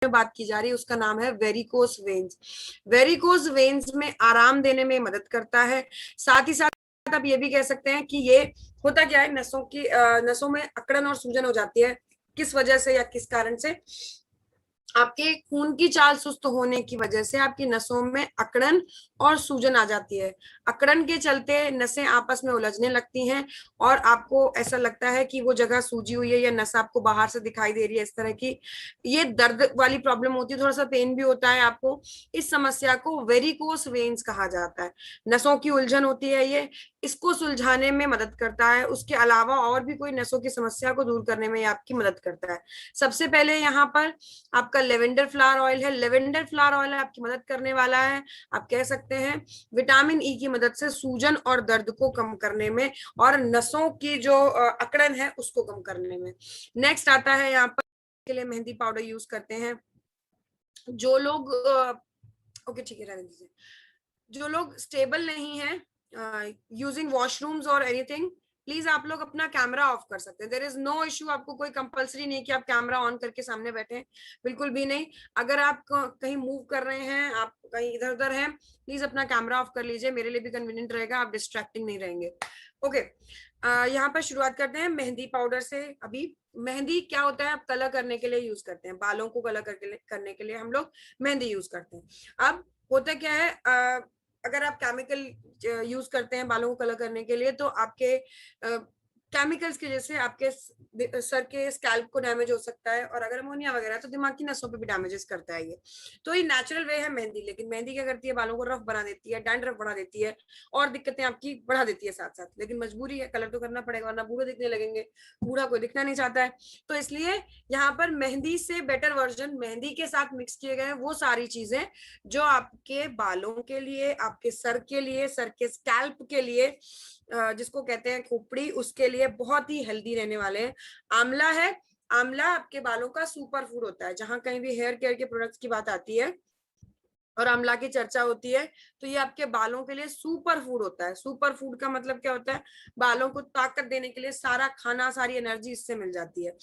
बात की जा रही है उसका नाम है वेरिकोस वेन्स। वेरिकोस वेन्स में आराम देने में मदद करता है। साथ ही साथ आप ये भी कह सकते हैं कि ये होता क्या है, नसों में अकड़न और सूजन हो जाती है। किस वजह से या किस कारण से? आपके खून की चाल सुस्त होने की वजह से आपकी नसों में अकड़न और सूजन आ जाती है। अकड़न के चलते नसें आपस में उलझने लगती हैं और आपको ऐसा लगता है कि वो जगह सूजी हुई है या नस आपको बाहर से दिखाई दे रही है, इस तरह की ये दर्द वाली प्रॉब्लम होती है। थोड़ा सा पेन भी होता है आपको। इस समस्या को वेरिकोस वेन्स कहा जाता है। नसों की उलझन होती है ये, इसको सुलझाने में मदद करता है। उसके अलावा और भी कोई नसों की समस्या को दूर करने में आपकी मदद करता है। सबसे पहले यहाँ पर आपका लेवेंडर फ्लावर ऑयल है। लेवेंडर फ्लावर ऑयल आपकी मदद करने वाला है, आप कह सकते हैं, विटामिन ई की मदद से सूजन और दर्द को कम करने में और नसों की जो अकड़न है उसको कम करने में। नेक्स्ट आता है यहाँ पर के लिए मेहंदी पाउडर यूज करते हैं जो लोग ओके ठीक है रहने दीजिए। जो लोग स्टेबल नहीं है यूजिंग वॉशरूम्स और एनीथिंग, प्लीज आप लोग अपना कैमरा ऑफ कर सकते हैं। देयर इज नो इशू, आपको कोई कंपलसरी नहीं कि आप कैमरा ऑन करके सामने बैठे, बिल्कुल भी नहीं। अगर आप कहीं मूव कर रहे हैं, आप कहीं इधर उधर हैं, प्लीज अपना कैमरा ऑफ कर लीजिए, मेरे लिए भी कन्वीनियंट रहेगा, आप डिस्ट्रैक्टिंग नहीं रहेंगे। ओके यहाँ पर शुरुआत करते हैं मेहंदी पाउडर से। अभी मेहंदी क्या होता है, आप कलर करने के लिए यूज करते हैं, बालों को कलर करने के लिए हम लोग मेहंदी यूज करते हैं। अब होता क्या है, अगर आप केमिकल यूज करते हैं बालों को कलर करने के लिए तो आपके केमिकल्स की वजह से आपके सर के स्कैल्प को डैमेज हो सकता है, और अगर अमोनिया वगैरह तो दिमाग की नसों पे भी डैमेजेस करता है ये। तो ये नेचुरल वे है मेहंदी, लेकिन मेहंदी क्या करती है, बालों को रफ बना देती है, डैंड्रफ बढ़ा देती है और दिक्कतें आपकी बढ़ा देती है साथ साथ। लेकिन मजबूरी है, कलर तो करना पड़ेगा वरना बूढ़े दिखने लगेंगे, बूढ़ा कोई दिखना नहीं चाहता है। तो इसलिए यहाँ पर मेहंदी से बेटर वर्जन मेहंदी के साथ मिक्स किए गए वो सारी चीजें जो आपके बालों के लिए, आपके सर के लिए, सर के स्कैल्प के लिए, जिसको कहते हैं खोपड़ी, उसके लिए बहुत ही हेल्दी रहने वाले हैं। आंवला है, आंवला आपके बालों का सुपर फूड होता है। जहां कहीं भी हेयर केयर के प्रोडक्ट्स की बात आती है और आंवला की चर्चा होती है तो ये आपके बालों के लिए सुपर फूड होता है। सुपर फूड का मतलब क्या होता है, बालों को ताकत देने के लिए सारा खाना, सारी एनर्जी इससे मिल जाती है।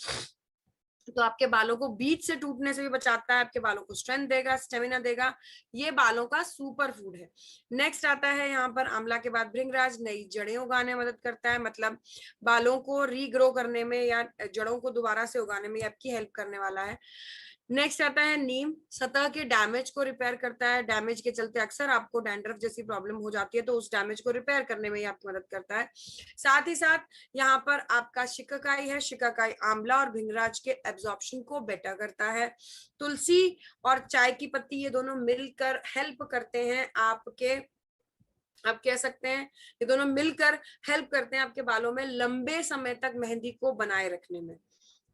तो आपके बालों को बीच से टूटने से भी बचाता है, आपके बालों को स्ट्रेंथ देगा, स्टेमिना देगा। ये बालों का सुपर फूड है। नेक्स्ट आता है यहाँ पर आंवला के बाद भृंगराज, नई जड़ें उगाने में मदद करता है, मतलब बालों को रीग्रो करने में या जड़ों को दोबारा से उगाने में आपकी हेल्प करने वाला है। नेक्स्ट आता है नीम, सतह के डैमेज को रिपेयर करता है। डैमेज के चलते अक्सर आपको डैंड्रफ जैसी प्रॉब्लम हो जाती है, तो उस डैमेज को रिपेयर करने में ये आपकी मदद करता है। साथ ही साथ यहाँ पर आपका शिकाकाई है, शिकाकाई आंवला और भृंगराज के एब्जॉर्प्शन को बेटर करता है। तुलसी और चाय की पत्ती ये दोनों मिलकर हेल्प करते हैं आपके, आप कह सकते हैं ये दोनों मिलकर हेल्प करते हैं आपके बालों में लंबे समय तक मेहंदी को बनाए रखने में।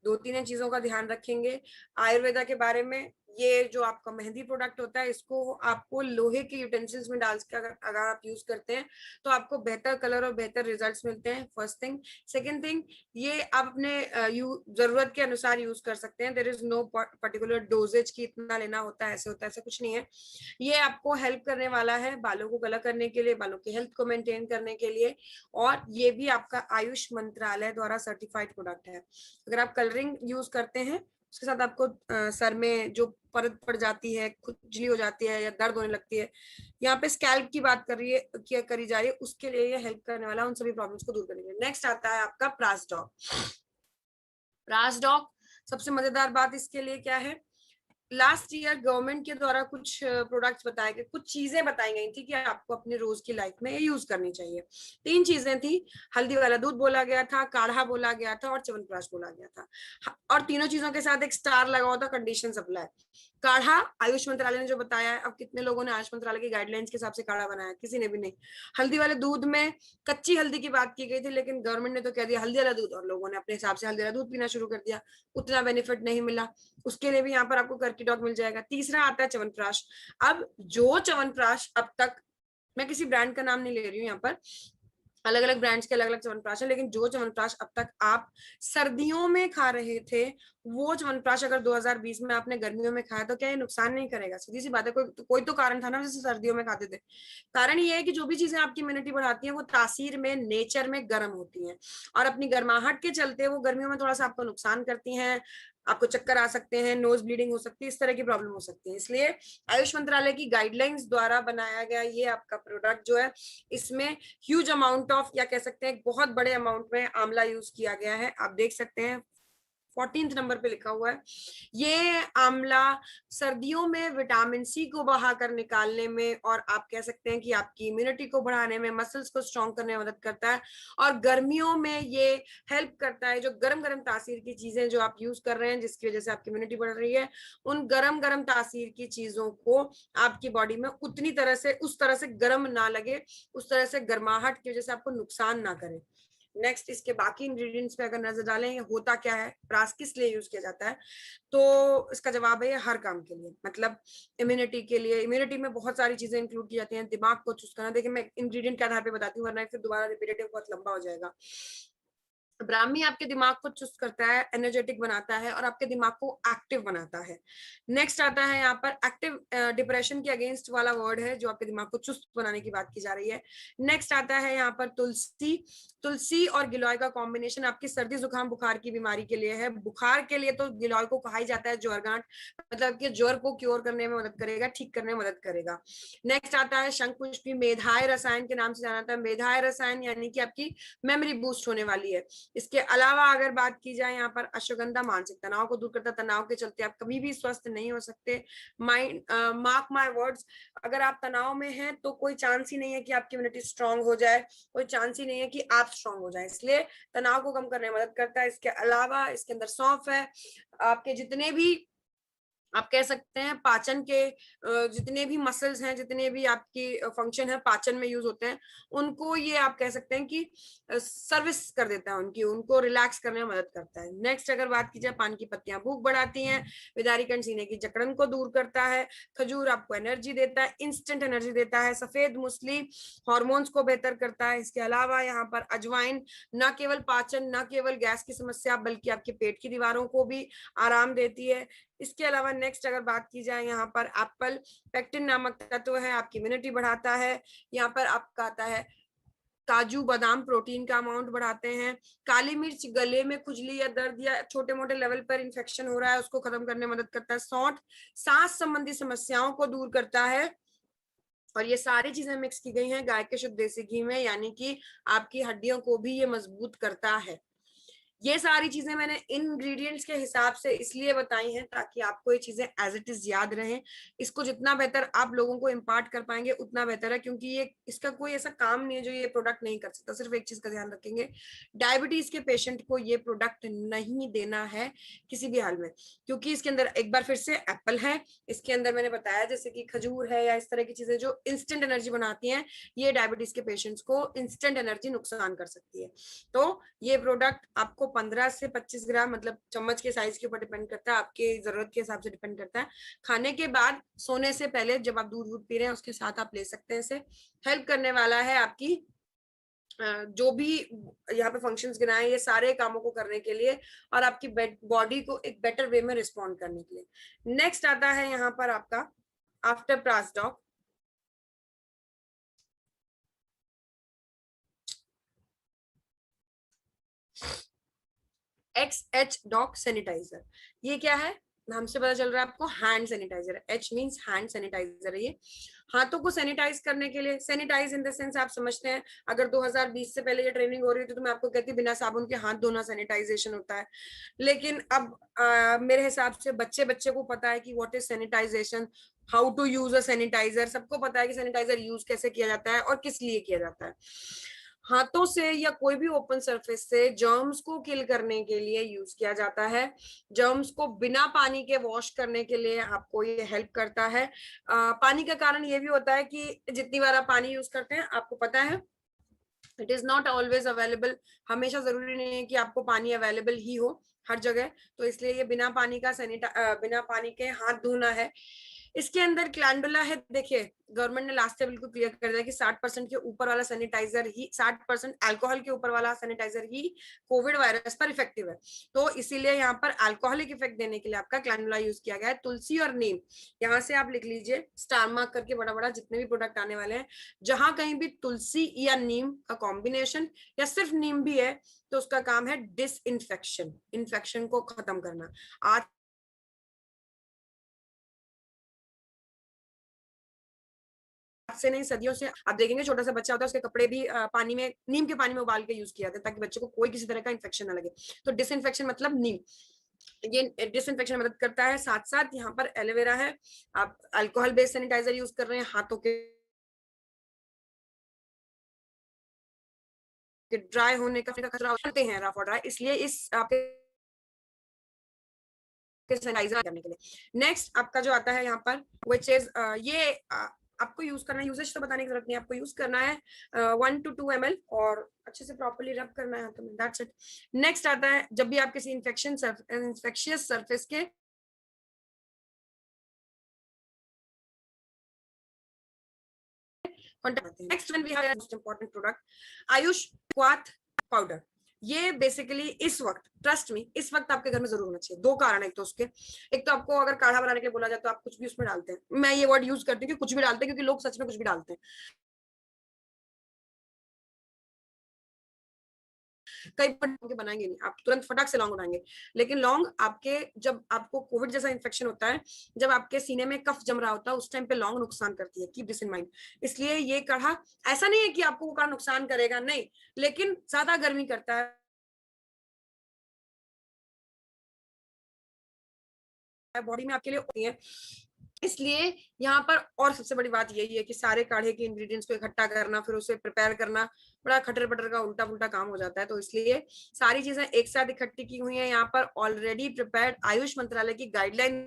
दो तीन चीजों का ध्यान रखेंगे आयुर्वेदा के बारे में। ये जो आपका मेहंदी प्रोडक्ट होता है इसको आपको लोहे के यूटेंसिल्स में डाल के अगर आप यूज करते हैं तो आपको बेहतर कलर और बेहतर रिजल्ट्स मिलते हैं, फर्स्ट थिंग। सेकेंड थिंग, ये आप अपने जरूरत के अनुसार यूज कर सकते हैं। There is no particular doses की इतना लेना होता है, ऐसे होता है, ऐसा कुछ नहीं है। ये आपको हेल्प करने वाला है बालों को कलर करने के लिए, बालों की हेल्थ को मेंटेन करने के लिए, और ये भी आपका आयुष मंत्रालय द्वारा सर्टिफाइड प्रोडक्ट है। अगर आप कलरिंग यूज करते हैं उसके साथ आपको सर में जो परत पड़ जाती है, खुजली हो जाती है या दर्द होने लगती है, यहाँ पे स्कैल्प की बात करी जा रही है, उसके लिए ये हेल्प करने वाला है उन सभी प्रॉब्लम्स को दूर करने के लिए। नेक्स्ट आता है आपका प्रासडॉक। प्रासडॉक सबसे मजेदार बात इसके लिए क्या है, लास्ट ईयर गवर्नमेंट के द्वारा कुछ प्रोडक्ट्स बताए गए, कुछ चीजें बताई गई थी कि आपको अपने रोज की लाइफ में ये यूज करनी चाहिए। तीन चीजें थी, हल्दी वाला दूध बोला गया था, काढ़ा बोला गया था और च्यवनप्राश बोला गया था, और तीनों चीजों के साथ एक स्टार लगा हुआ था, कंडीशन अप्लाई। काढ़ा आयुष मंत्रालय ने जो बताया है, अब कितने लोगों ने आयुष मंत्रालय की गाइडलाइंस के हिसाब से काढ़ा बनाया, किसी ने भी नहीं। हल्दी वाले दूध में कच्ची हल्दी की बात की गई थी, लेकिन गवर्नमेंट ने तो कह दिया हल्दी वाला दूध, और लोगों ने अपने हिसाब से हल्दी वाला दूध पीना शुरू कर दिया, उतना बेनिफिट नहीं मिला। उसके लिए भी यहाँ पर आपको करकी डॉग मिल जाएगा। तीसरा आता है च्यवनप्राश। अब जो च्यवनप्राश अब तक, मैं किसी ब्रांड का नाम नहीं ले रही हूँ यहाँ पर, अलग अलग ब्रांड्स के अलग अलग च्यवनप्राश है, लेकिन जो च्यवनप्राश अब तक आप सर्दियों में खा रहे थे वो च्यवनप्राश अगर 2020 में आपने गर्मियों में खाया तो क्या ये नुकसान नहीं करेगा? सीधी सी बात है, कोई तो कारण था ना जैसे सर्दियों में खाते थे। कारण ये है कि जो भी चीजें आपकी इम्यूनिटी बढ़ाती हैं वो तासीर में, नेचर में गर्म होती हैं, और अपनी गर्माहट के चलते वो गर्मियों में थोड़ा सा आपको नुकसान करती हैं, आपको चक्कर आ सकते हैं, नोज ब्लीडिंग हो सकती है, इस तरह की प्रॉब्लम हो सकती है। इसलिए आयुष मंत्रालय की गाइडलाइंस द्वारा बनाया गया ये आपका प्रोडक्ट जो है, इसमें ह्यूज अमाउंट ऑफ, या कह सकते हैं बहुत बड़े अमाउंट में आंवला यूज किया गया है। आप देख सकते हैं 14th नंबर पे लिखा हुआ है। ये आंवला सर्दियों में विटामिन सी को बहाकर निकालने में, और आप कह सकते हैं कि आपकी इम्यूनिटी को बढ़ाने में, मसल्स को स्ट्रॉन्ग करने में मदद करता है। और गर्मियों में ये हेल्प करता है, जो गरम गरम तासीर की चीजें जो आप यूज कर रहे हैं जिसकी वजह से आपकी इम्यूनिटी बढ़ रही है, उन गरम गरम तासीर की चीजों को आपकी बॉडी में उतनी तरह से, उस तरह से गर्म ना लगे, उस तरह से गर्माहट की वजह से आपको नुकसान ना करे। नेक्स्ट, इसके बाकी इंग्रेडिएंट्स पे अगर नजर डालें, होता क्या है, प्रास किस लिए यूज किया जाता है, तो इसका जवाब है हर काम के लिए। मतलब इम्यूनिटी के लिए, इम्यूनिटी में बहुत सारी चीजें इंक्लूड की जाती हैं। दिमाग को चुस्त करना, देखिए मैं इंग्रेडिएंट के आधार पे बताती हूँ, वरना फिर दोबारा रिपीटेटिव बहुत लंबा हो जाएगा। ब्राह्मी आपके दिमाग को चुस्त करता है, एनर्जेटिक बनाता है, और आपके दिमाग को एक्टिव बनाता है। नेक्स्ट आता है यहाँ पर एक्टिव, डिप्रेशन के अगेंस्ट वाला वर्ड है जो आपके दिमाग को चुस्त बनाने की बात की जा रही है। नेक्स्ट आता है यहाँ पर तुलसी। तुलसी और गिलोय का कॉम्बिनेशन आपकी सर्दी जुकाम बुखार की बीमारी के लिए है। बुखार के लिए तो गिलोय को कहा ही जाता है ज्वर गांठ, मतलब कि ज्वर को क्योर करने में मदद करेगा, ठीक करने में मदद करेगा। नेक्स्ट आता है शंख पुष्पी, मेधाय रसायन के नाम से जाना जाता है। मेधाय रसायन यानी कि आपकी मेमोरी बूस्ट होने वाली है। इसके अलावा अगर बात की जाए यहाँ पर अश्वगंधा, मानसिक तनाव को दूर करता है। तनाव के चलते आप कभी भी स्वस्थ नहीं हो सकते। माइंड, मार्क माय वर्ड्स, अगर आप तनाव में हैं तो कोई चांस ही नहीं है कि आपकी इम्यूनिटी स्ट्रांग हो जाए, कोई चांस ही नहीं है कि आप स्ट्रांग हो जाए। इसलिए तनाव को कम करने में मदद करता है। इसके अलावा इसके अंदर सौंफ है। आपके जितने भी, आप कह सकते हैं पाचन के जितने भी मसल्स हैं, जितने भी आपकी फंक्शन है पाचन में यूज होते हैं, उनको ये आप कह सकते हैं कि सर्विस कर देता है, उनकी, उनको रिलैक्स करने में मदद करता है। नेक्स्ट अगर बात की जाए, पान की पत्तियां भूख बढ़ाती हैं, विदारीकरण सीने की जकड़न को दूर करता है। खजूर आपको एनर्जी देता है, इंस्टेंट एनर्जी देता है। सफेद मूसली हॉर्मोन्स को बेहतर करता है। इसके अलावा यहाँ पर अजवाइन न केवल पाचन, न केवल गैस की समस्या, बल्कि आपके पेट की दीवारों को भी आराम देती है। इसके अलावा नेक्स्ट अगर बात की जाए, यहाँ पर एप्पल पेक्टिन नामक तत्व है, आपकी इम्यूनिटी बढ़ाता है। यहाँ पर आपका आता है काजू बादाम, प्रोटीन का अमाउंट बढ़ाते हैं। काली मिर्च गले में खुजली या दर्द या छोटे मोटे लेवल पर इंफेक्शन हो रहा है उसको खत्म करने में मदद करता है। सौंठ सांस संबंधी समस्याओं को दूर करता है। और ये सारी चीजें मिक्स की गई हैं गाय के शुद्ध देसी घी में, यानी कि आपकी हड्डियों को भी ये मजबूत करता है। ये सारी चीजें मैंने इंग्रेडिएंट्स के हिसाब से इसलिए बताई हैं ताकि आपको ये चीजें एज इट इज याद रहें। इसको जितना बेहतर आप लोगों को इम्पार्ट कर पाएंगे उतना बेहतर है, क्योंकि ये, इसका कोई ऐसा काम नहीं है जो ये प्रोडक्ट नहीं कर सकता। सिर्फ एक चीज का ध्यान रखेंगे, डायबिटीज के पेशेंट को ये प्रोडक्ट नहीं देना है किसी भी हाल में, क्योंकि इसके अंदर एक बार फिर से एप्पल है, इसके अंदर मैंने बताया जैसे कि खजूर है, या इस तरह की चीजें जो इंस्टेंट एनर्जी बनाती हैं, ये डायबिटीज के पेशेंट्स को इंस्टेंट एनर्जी नुकसान कर सकती है। तो ये प्रोडक्ट आपको 15 से 25 ग्राम, मतलब चम्मच के साइज के ऊपर डिपेंड करता है, आपके जरूरत के हिसाब से डिपेंड करता है। खाने के बाद, सोने से पहले, जब आप दूध पी रहे हैं उसके साथ आप ले सकते हैं। इसे हेल्प करने वाला है आपकी जो भी यहाँ पे फंक्शंस गिनाए, ये सारे कामों को करने के लिए और आपकी बॉडी को एक बेटर वे में रिस्पॉन्ड करने के लिए। नेक्स्ट आता है यहाँ पर आपका आफ्टर प्रास डॉग। XH dog sanitizer. ये क्या है, नाम से पता चल रहा है आपको, hand sanitiser. H means hand sanitiser है। ये हाथों को सैनिटाइज करने के लिए, सैनिटाइज इन द सेंस आप समझते हैं, अगर 2020 से पहले ये ट्रेनिंग हो रही थी तो मैं आपको कहती बिना साबुन के हाथ धोना सैनिटाइजेशन होता है। लेकिन अब मेरे हिसाब से बच्चे बच्चे को पता है कि what is sanitisation, how to use a sanitiser. सबको पता है कि सैनिटाइजर यूज कैसे किया जाता है और किस लिए किया जाता है। हाथों से या कोई भी ओपन सरफेस से जर्म्स को किल करने के लिए यूज किया जाता है। जर्म्स को बिना पानी के वॉश करने के लिए आपको ये हेल्प करता है। पानी का कारण ये भी होता है कि जितनी बार आप पानी यूज करते हैं, आपको पता है it is not always available. हमेशा जरूरी नहीं है कि आपको पानी अवेलेबल ही हो हर जगह, तो इसलिए ये बिना पानी के हाथ धोना है। इसके अंदर कैलेंडुला है। देखिए गवर्नमेंट ने लास्ट ईयर बिल्कुल क्लियर कर दिया कि 60% के ऊपर वाला सैनिटाइजर ही, 60% अल्कोहल के ऊपर वाला सैनिटाइजर ही कोविड वायरस पर इफेक्टिव है। तो इसीलिए यहाँ पर अल्कोहलिक इफेक्ट देने के लिए आपका कैलेंडुला यूज किया गया है। तुलसी और नीम, यहाँ से आप लिख लीजिए स्टार मार्क करके, बड़ा बड़ा जितने भी प्रोडक्ट आने वाले हैं, जहां कहीं भी तुलसी या नीम का कॉम्बिनेशन या सिर्फ नीम भी है तो उसका काम है डिस इन्फेक्शन, इन्फेक्शन को खत्म करना। आज से नहीं, सदियों से आप देखेंगे छोटा सा बच्चा होता है उसके कपड़े भी पानी में, नीम के पानी में उबाल के यूज किया जाता है ताकि बच्चे को कोई किसी तरह का इन्फेक्शन ना लगे। तो डिसइंफेक्शन मतलब नीम, ये डिसइंफेक्शन मदद करता है। साथ साथ यहाँ पर एलोवेरा है। आप अल्कोहल बेस्ड सैनिटाइजर यूज कर रहे हैं, हाथों के ड्राई होने का खतरा होते हैं, रफ और ड्राई, इसलिए इस आपके सैनिटाइजर करने के लिए। नेक्स्ट आपका जो आता है यहाँ पर विच इज ये आपको यूज करना है, यूजेज तो बताने की जरूरत नहीं, आपको यूज करना है 1 to 2 ml और अच्छे से प्रॉपर्ली रब करना है, तो दैट्स इट। नेक्स्ट आता है जब भी आप किसी इन्फेक्शियस सरफेस के next one we have most important product Ayush क्वाथ पाउडर। ये बेसिकली इस वक्त, ट्रस्ट मी, इस वक्त आपके घर में जरूर होना चाहिए। दो कारण है, एक तो उसके, एक तो आपको अगर काढ़ा बनाने के लिए बोला जाए तो आप कुछ भी उसमें डालते हैं, मैं ये वर्ड यूज करती हूँ कि कुछ भी डालते हैं, क्योंकि लोग सच में कुछ भी डालते हैं। कई के बनाएंगे नहीं, आप तुरंत फटाक से लौंग उठाएंगे, लेकिन लौंग आपके, जब आपको कोविड जैसा इन्फेक्शन होता है, जब आपके सीने में कफ जम रहा होता है, उस टाइम पे लौंग नुकसान करती है, कीप दिस इन माइंड। इसलिए ये काढ़ा ऐसा नहीं है कि आपको वो काढ़ा नुकसान करेगा, नहीं, लेकिन ज्यादा गर्मी करता है बॉडी में आपके लिए होती है। इसलिए यहाँ पर और सबसे बड़ी बात यही है कि सारे काढ़े के इंग्रेडिएंट्स को इकट्ठा करना, फिर उसे प्रिपेयर करना, बड़ा खटर पटर का उल्टा पुल्टा काम हो जाता है। तो इसलिए सारी चीजें एक साथ इकट्ठी की हुई हैं यहाँ पर, ऑलरेडी प्रिपेयर्ड आयुष मंत्रालय की गाइडलाइन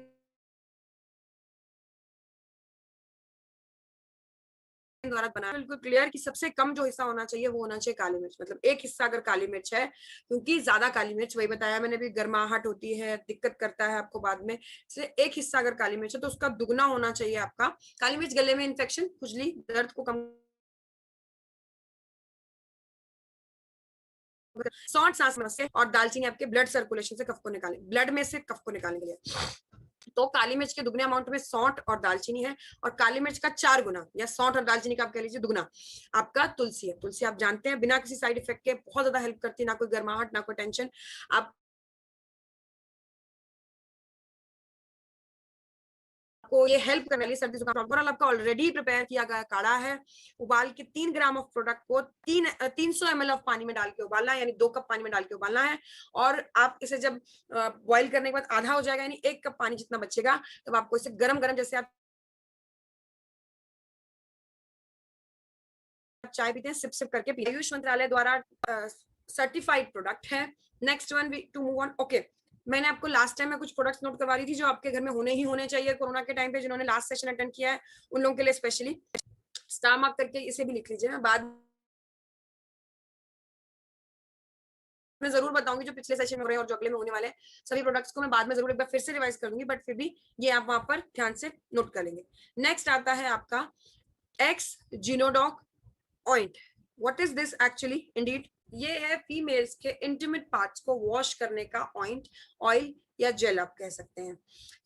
द्वारा बना, बिल्कुल क्लियर कि सबसे कम जो हिस्सा होना चाहिए वो होना चाहिए काली मिर्च, मतलब एक हिस्सा अगर काली मिर्च है, क्योंकि ज्यादा काली मिर्च, वही बताया मैंने भी, गर्माहट होती है, दिक्कत करता है आपको बाद में, इसलिए एक हिस्सा अगर काली मिर्च है तो उसका दुगना होना चाहिए आपका। काली मिर्च गले में इन्फेक्शन, खुजली, दर्द को कम, सौंठ सांस समस्या, और दालचीनी आपके ब्लड सर्कुलेशन से कफ को निकाले, ब्लड में से कफ को निकालने के लिए। तो काली मिर्च के दुगने अमाउंट में सौंठ और दालचीनी है, और काली मिर्च का 4 गुना, या सौंठ और दालचीनी का आप कह लीजिए दुगना आपका तुलसी है। तुलसी आप जानते हैं बिना किसी साइड इफेक्ट के बहुत ज्यादा हेल्प करती है, ना कोई गर्माहट ना कोई टेंशन। आप को ये हेल्प करने वाली सर्दी जुकाम, ओवरऑल आपका ऑलरेडी प्रिपेयर किया गया काढ़ा है। उबाल के 3 ग्राम ऑफ प्रोडक्ट को 300 ml ऑफ पानी में डाल के उबालना है, यानी 2 कप पानी में डाल के उबालना है। और आप इसे जब बॉईल करने के बाद आधा हो जाएगा, यानी 1 कप पानी जितना बचेगा, तब आपको इसे गरम गरम, जैसे आप चाय पीते हैं, सिप सिप करके पी। आयुष मंत्रालय द्वारा सर्टिफाइड प्रोडक्ट है। Next one two move on, okay. मैंने आपको लास्ट टाइम में कुछ प्रोडक्ट्स नोट करवा रही थी जो आपके घर में होने ही होने चाहिए कोरोना के टाइम पे, जिन्होंने लास्ट सेशन अटेंड किया है उन लोगों के लिए स्पेशली स्टार मार्क करके इसे भी लिख लीजिए। मैं बाद में जरूर बताऊंगी जो पिछले सेशन में हो रहे हैं और जो अगले में होने वाले हैं, सभी प्रोडक्ट्स को मैं बाद में जरूर एक बार फिर से रिवाइज कर दूंगी, बट फिर भी ये आप वहां पर ध्यान से नोट कर लेंगे। नेक्स्ट आता है आपका एक्स जिनोडॉक ointment. What is this actually indeed? ये है फीमेल्स के इंटीमेट पार्ट्स को वॉश करने का ऑइंट, ऑयल या जेल आप कह सकते हैं।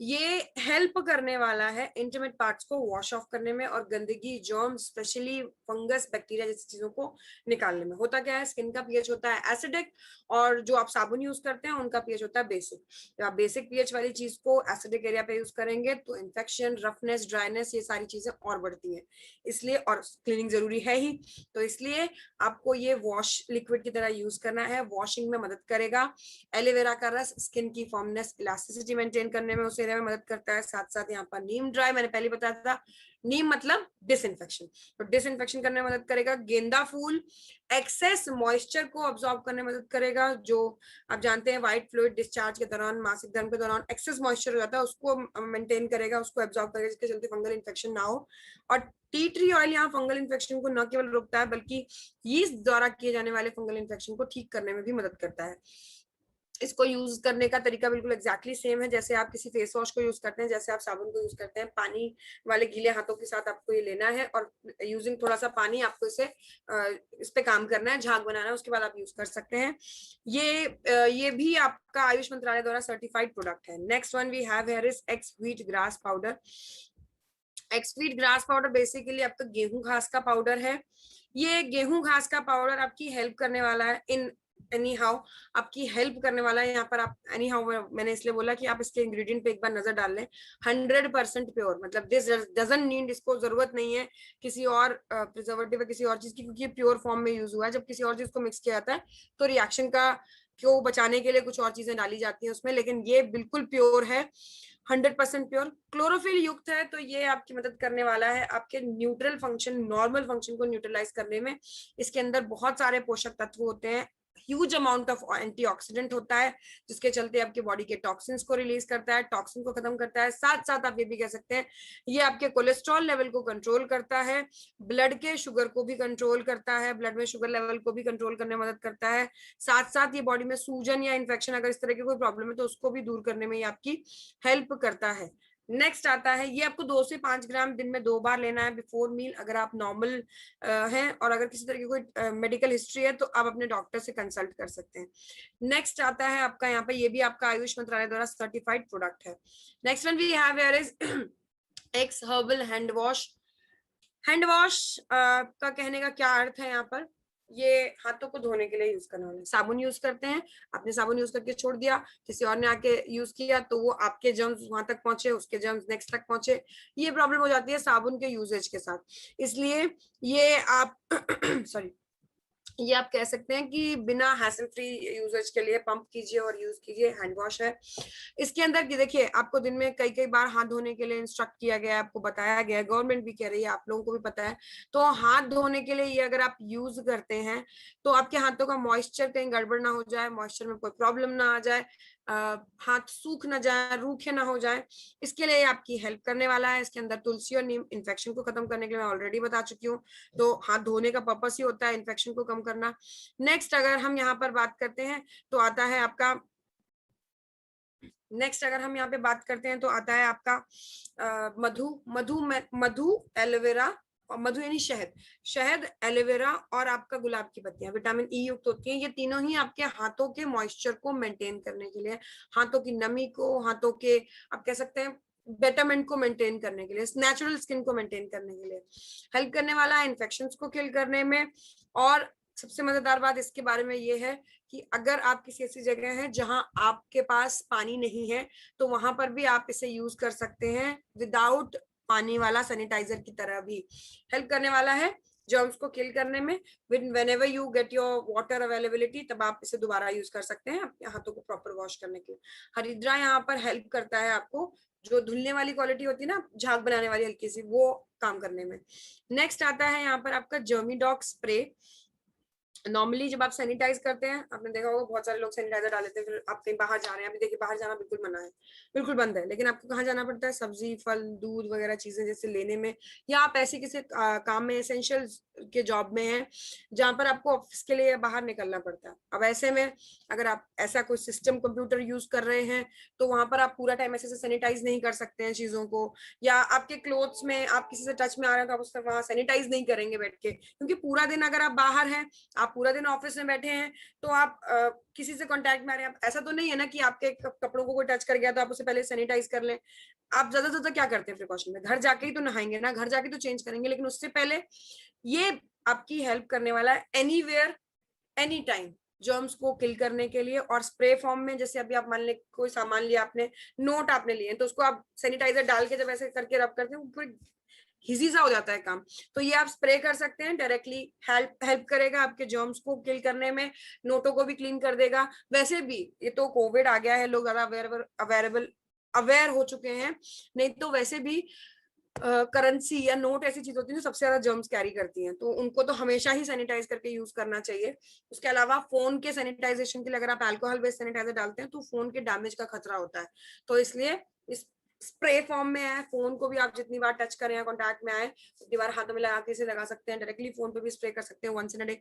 ये हेल्प करने वाला है इंटीमेट पार्ट्स को वॉश ऑफ करने में और गंदगी, जर्म, स्पेशली फंगस, बैक्टीरिया जैसी चीजों को निकालने में। होता क्या है, स्किन का पीएच होता है एसिडिक, और जो आप साबुन यूज करते हैं उनका पीएच होता है बेसिक। जब आप बेसिक पीएच वाली चीज को एसिडिक एरिया पे यूज करेंगे तो इन्फेक्शन, रफनेस, ड्राइनेस, ये सारी चीजें और बढ़ती हैं। इसलिए, और क्लीनिंग जरूरी है ही, तो इसलिए आपको ये वॉश लिक्विड की तरह यूज करना है, वॉशिंग में मदद करेगा। एलोवेरा का रस स्किन की फॉर्मनेस, इलास्टिसिटी मेंटेन करने में, उस एरिया में मदद करता है। साथ साथ यहाँ पर नीम ड्राई, मैंने पहले बताया था, नीम मतलब डिसइंफेक्शन, तो डिसइंफेक्शन करने में मदद करेगा। गेंदा फूल एक्सेस मॉइस्चर को अब्सॉर्ब करने में मदद करेगा, जो आप जानते हैं व्हाइट फ्लूइड डिस्चार्ज के दौरान, मासिक धर्म के दौरान एक्सेस मॉइस्चर हो जाता है, उसको मेंटेन करेगा, उसको एब्सॉर्ब करेगा, जिसके चलते फंगल इन्फेक्शन ना हो। और टी ट्री ऑयल यहाँ फंगल इन्फेक्शन को न केवल रोकता है, बल्कि यीस्ट द्वारा किए जाने वाले फंगल इन्फेक्शन को ठीक करने में भी मदद करता है। इसको यूज करने का तरीका बिल्कुल एग्जैक्टली सेम है जैसे आप किसी फेस वॉश को यूज करते हैं, जैसे आप साबुन को यूज करते हैं। पानी वाले गीले हाथों के साथ आपको ये लेना है और यूजिंग थोड़ा सा पानी आपको इस पे काम करना है, झाग बनाना है, उसके बाद आप यूज कर सकते हैं। ये भी आपका आयुष मंत्रालय द्वारा सर्टिफाइड प्रोडक्ट है। Next one we have here is X wheat grass powder. X wheat grass powder basically आपका गेहूं घास का पाउडर है। ये गेहूं घास का पाउडर आपकी हेल्प करने वाला है इन एनी हाउ, आपकी हेल्प करने वाला है यहाँ पर। आप एनी हाउ मैंने इसलिए बोला कि आप इसके इंग्रेडिएंट पे एक बार नजर डाल लें। 100% प्योर, मतलब दिस डजंट नीड, इसको जरूरत नहीं है किसी और प्रिजर्वेटिव या किसी और चीज की, क्योंकि ये प्योर फॉर्म में यूज हुआ है। जब किसी और चीज को मिक्स किया जाता है तो रिएक्शन का को बचाने के लिए कुछ और चीजें डाली जाती हैं उसमें, लेकिन ये बिल्कुल प्योर है, 100% प्योर। क्लोरोफिल युक्त है, तो ये आपकी मदद करने वाला है आपके न्यूट्रल फंक्शन, नॉर्मल फंक्शन को न्यूट्रलाइज करने में। इसके अंदर बहुत सारे पोषक तत्व होते हैं, ह्यूज अमाउंट ऑफ एंटीऑक्सीडेंट होता है, जिसके चलते आपके बॉडी के टॉक्सिन्स को रिलीज करता है, टॉक्सिन को खत्म करता है। साथ साथ आप ये भी कह सकते हैं ये आपके कोलेस्ट्रॉल लेवल को कंट्रोल करता है, ब्लड के शुगर को भी कंट्रोल करता है, ब्लड में शुगर लेवल को भी कंट्रोल करने में मदद करता है। साथ साथ ये बॉडी में सूजन या इन्फेक्शन अगर इस तरह की कोई प्रॉब्लम है तो उसको भी दूर करने में ये आपकी हेल्प करता है। नेक्स्ट आता है, ये आपको 2 से 5 ग्राम दिन में 2 बार लेना है बिफोर मील, अगर आप नॉर्मल हैं और अगर किसी तरह की कोई मेडिकल हिस्ट्री है तो आप अपने डॉक्टर से कंसल्ट कर सकते हैं। नेक्स्ट आता है आपका यहाँ पे, ये भी आपका आयुष मंत्रालय द्वारा सर्टिफाइड प्रोडक्ट है। Next one we have here is X herbal hand wash. Hand wash का कहने का क्या अर्थ है यहाँ पर, ये हाथों को धोने के लिए यूज करने वाले। साबुन यूज करते हैं, आपने साबुन यूज करके छोड़ दिया, किसी और ने आके यूज किया तो वो आपके जर्म्स वहां तक पहुंचे, उसके जर्म्स नेक्स्ट तक पहुंचे, ये प्रॉब्लम हो जाती है साबुन के यूजेज के साथ। इसलिए ये आप सॉरी ये आप कह सकते हैं कि बिना हैसल फ्री यूजेज के लिए पंप कीजिए और यूज कीजिए, हैंड वॉश है। इसके अंदर देखिए आपको दिन में कई कई बार हाथ धोने के लिए इंस्ट्रक्ट किया गया है, आपको बताया गया है, गवर्नमेंट भी कह रही है, आप लोगों को भी पता है। तो हाथ धोने के लिए ये अगर आप यूज करते हैं तो आपके हाथों का मॉइस्चर कहीं गड़बड़ ना हो जाए, मॉइस्चर में कोई प्रॉब्लम ना आ जाए, हाथ सूख ना जाए, रूखे ना हो जाए, इसके लिए आपकी हेल्प करने वाला है। इसके अंदर तुलसी और नीम इन्फेक्शन को खत्म करने के लिए मैं ऑलरेडी बता चुकी हूँ। तो हाथ धोने का पर्पस ही होता है इन्फेक्शन को कम करना। नेक्स्ट अगर हम यहाँ पर बात करते हैं तो आता है आपका, नेक्स्ट अगर हम यहाँ पे बात करते हैं तो आता है आपका मधु। मधु एलोवेरा, और मधु यानी शहद, शहद एलोवेरा और आपका गुलाब की पत्तियां विटामिन ई युक्त होती हैं। ये तीनों ही आपके हाथों के मॉइस्चर को मेंटेन करने के लिए, हाथों की नमी को, हाथों के आप कह सकते हैं बेटरमेंट को मेंटेन करने के लिए, नेचुरल स्किन को मेंटेन करने के लिए हेल्प करने वाला है, इन्फेक्शन को किल करने में। और सबसे मजेदार बात इसके बारे में ये है कि अगर आप किसी ऐसी जगह है जहां आपके पास पानी नहीं है तो वहां पर भी आप इसे यूज कर सकते हैं, विदाउट पानी वाला सैनिटाइजर की तरह भी हेल्प करने वाला है जर्म्स को किल करने में। Whenever you get your water availability तब आप इसे दोबारा यूज कर सकते हैं अपने हाथों को प्रॉपर वॉश करने के लिए। हरिद्रा यहाँ पर हेल्प करता है आपको, जो धुलने वाली क्वालिटी होती है ना, झाग बनाने वाली हल्की सी, वो काम करने में। नेक्स्ट आता है यहाँ पर आपका जर्मीडॉग स्प्रे। नॉर्मली जब आप सैनिटाइज करते हैं, आपने देखा होगा बहुत सारे लोग सैनिटाइजर डाल लेते हैं, फिर आप कहीं बाहर जा रहे हैं, अभी देखिए बाहर जाना बिल्कुल मना है, बिल्कुल बंद है, लेकिन आपको कहाँ जाना पड़ता है, सब्जी फल दूध वगैरह चीजें जैसे लेने में, या आप ऐसे किसी काम में एसेंशियल के जॉब में है जहां पर आपको ऑफिस के लिए बाहर निकलना पड़ता है। अब ऐसे में अगर आप ऐसा कोई सिस्टम कंप्यूटर यूज कर रहे हैं तो वहां पर आप पूरा टाइम ऐसे से सैनिटाइज नहीं कर सकते हैं चीजों को, या आपके क्लोथ्स में आप किसी से टच में आ रहे हैं तो आप उससे वहां सैनिटाइज नहीं करेंगे बैठ के, क्योंकि पूरा दिन अगर आप बाहर हैं, आप पूरा दिन ऑफिस में बैठे हैं तो आप किसी से कांटेक्ट में आ रहे हैं, ऐसा तो नहीं है ना कि आपके कपड़ों को कोई टच कर गया तो आप उसे पहले सैनिटाइज कर लें। आप ज्यादा से ज्यादा क्या करते हैं प्रिकॉशन में, घर जाके ही तो नहाएंगे ना, घर जाके तो चेंज करेंगे, लेकिन उससे पहले ये आपकी हेल्प करने वाला है एनीवेयर एनी टाइम जर्म्स को किल करने के लिए। और स्प्रे फॉर्म में, जैसे अभी आप मान ले कोई सामान लिया आपने, नोट आपने लिए तो उसको आप सैनिटाइजर डाल के जब ऐसे करके रब करते हैं फिर हिजी सा हो जाता है काम, तो ये आप स्प्रे कर सकते हैं, डायरेक्टली हेल्प करेगा आपके जर्म्स को किल करने में, नोटों को भी क्लीन कर देगा। वैसे भी ये तो कोविड आ गया है, लोग ज्यादा अवेयर हो चुके हैं, नहीं तो वैसे भी करेंसी या नोट ऐसी चीज होती है जो सबसे ज्यादा जर्म्स कैरी करती हैं, तो उनको तो हमेशा ही सैनिटाइज करके यूज करना चाहिए। उसके अलावा फोन के सैनिटाइजेशन के लिए अगर आप अल्कोहल बेस्ड सैनिटाइजर डालते हैं तो फोन के डैमेज का खतरा होता है, तो इसलिए इस स्प्रे फॉर्म में है, फोन को भी आप जितनी बार टच करें या कॉन्टैक्ट में आए उतनी बार हाथों में लगा के इसे लगा सकते हैं, डायरेक्टली फोन पे भी स्प्रे कर सकते हैं once in a day.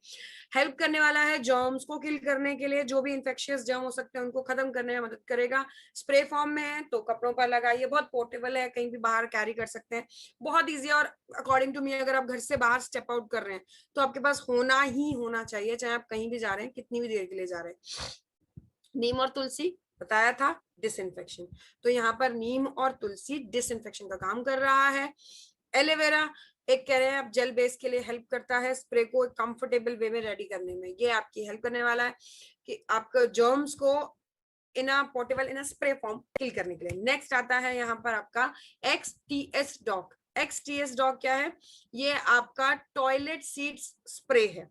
Help करने वाला है जर्म्स को किल करने के लिए, जो भी इन्फेक्शियस जर्म हो सकते हैं उनको खत्म करने में मदद करेगा। स्प्रे फॉर्म में है तो कपड़ों पर लगाइए, बहुत पोर्टेबल है, कहीं भी बाहर कैरी कर सकते हैं, बहुत ईजी है। और अकॉर्डिंग टू मी अगर आप घर से बाहर स्टेप आउट कर रहे हैं तो आपके पास होना ही होना चाहिए, चाहे आप कहीं भी जा रहे हैं, कितनी भी देर के लिए जा रहे हैं। नीम और तुलसी बताया था डिसइंफेक्शन, तो यहाँ पर नीम और तुलसी डिसइंफेक्शन का काम कर रहा है। एलोवेरा एक कह रहे हैं आप जेल बेस के लिए हेल्प करता है स्प्रे को एक कंफर्टेबल वे में रेडी करने में, ये आपकी हेल्प करने वाला है कि आपका जर्म्स को in a portable in a spray form kill करने के लिए। नेक्स्ट आता है यहाँ पर आपका एक्सटीएस डॉग। एक्सटीएस डॉग क्या है? ये आपका टॉयलेट सीट स्प्रे है।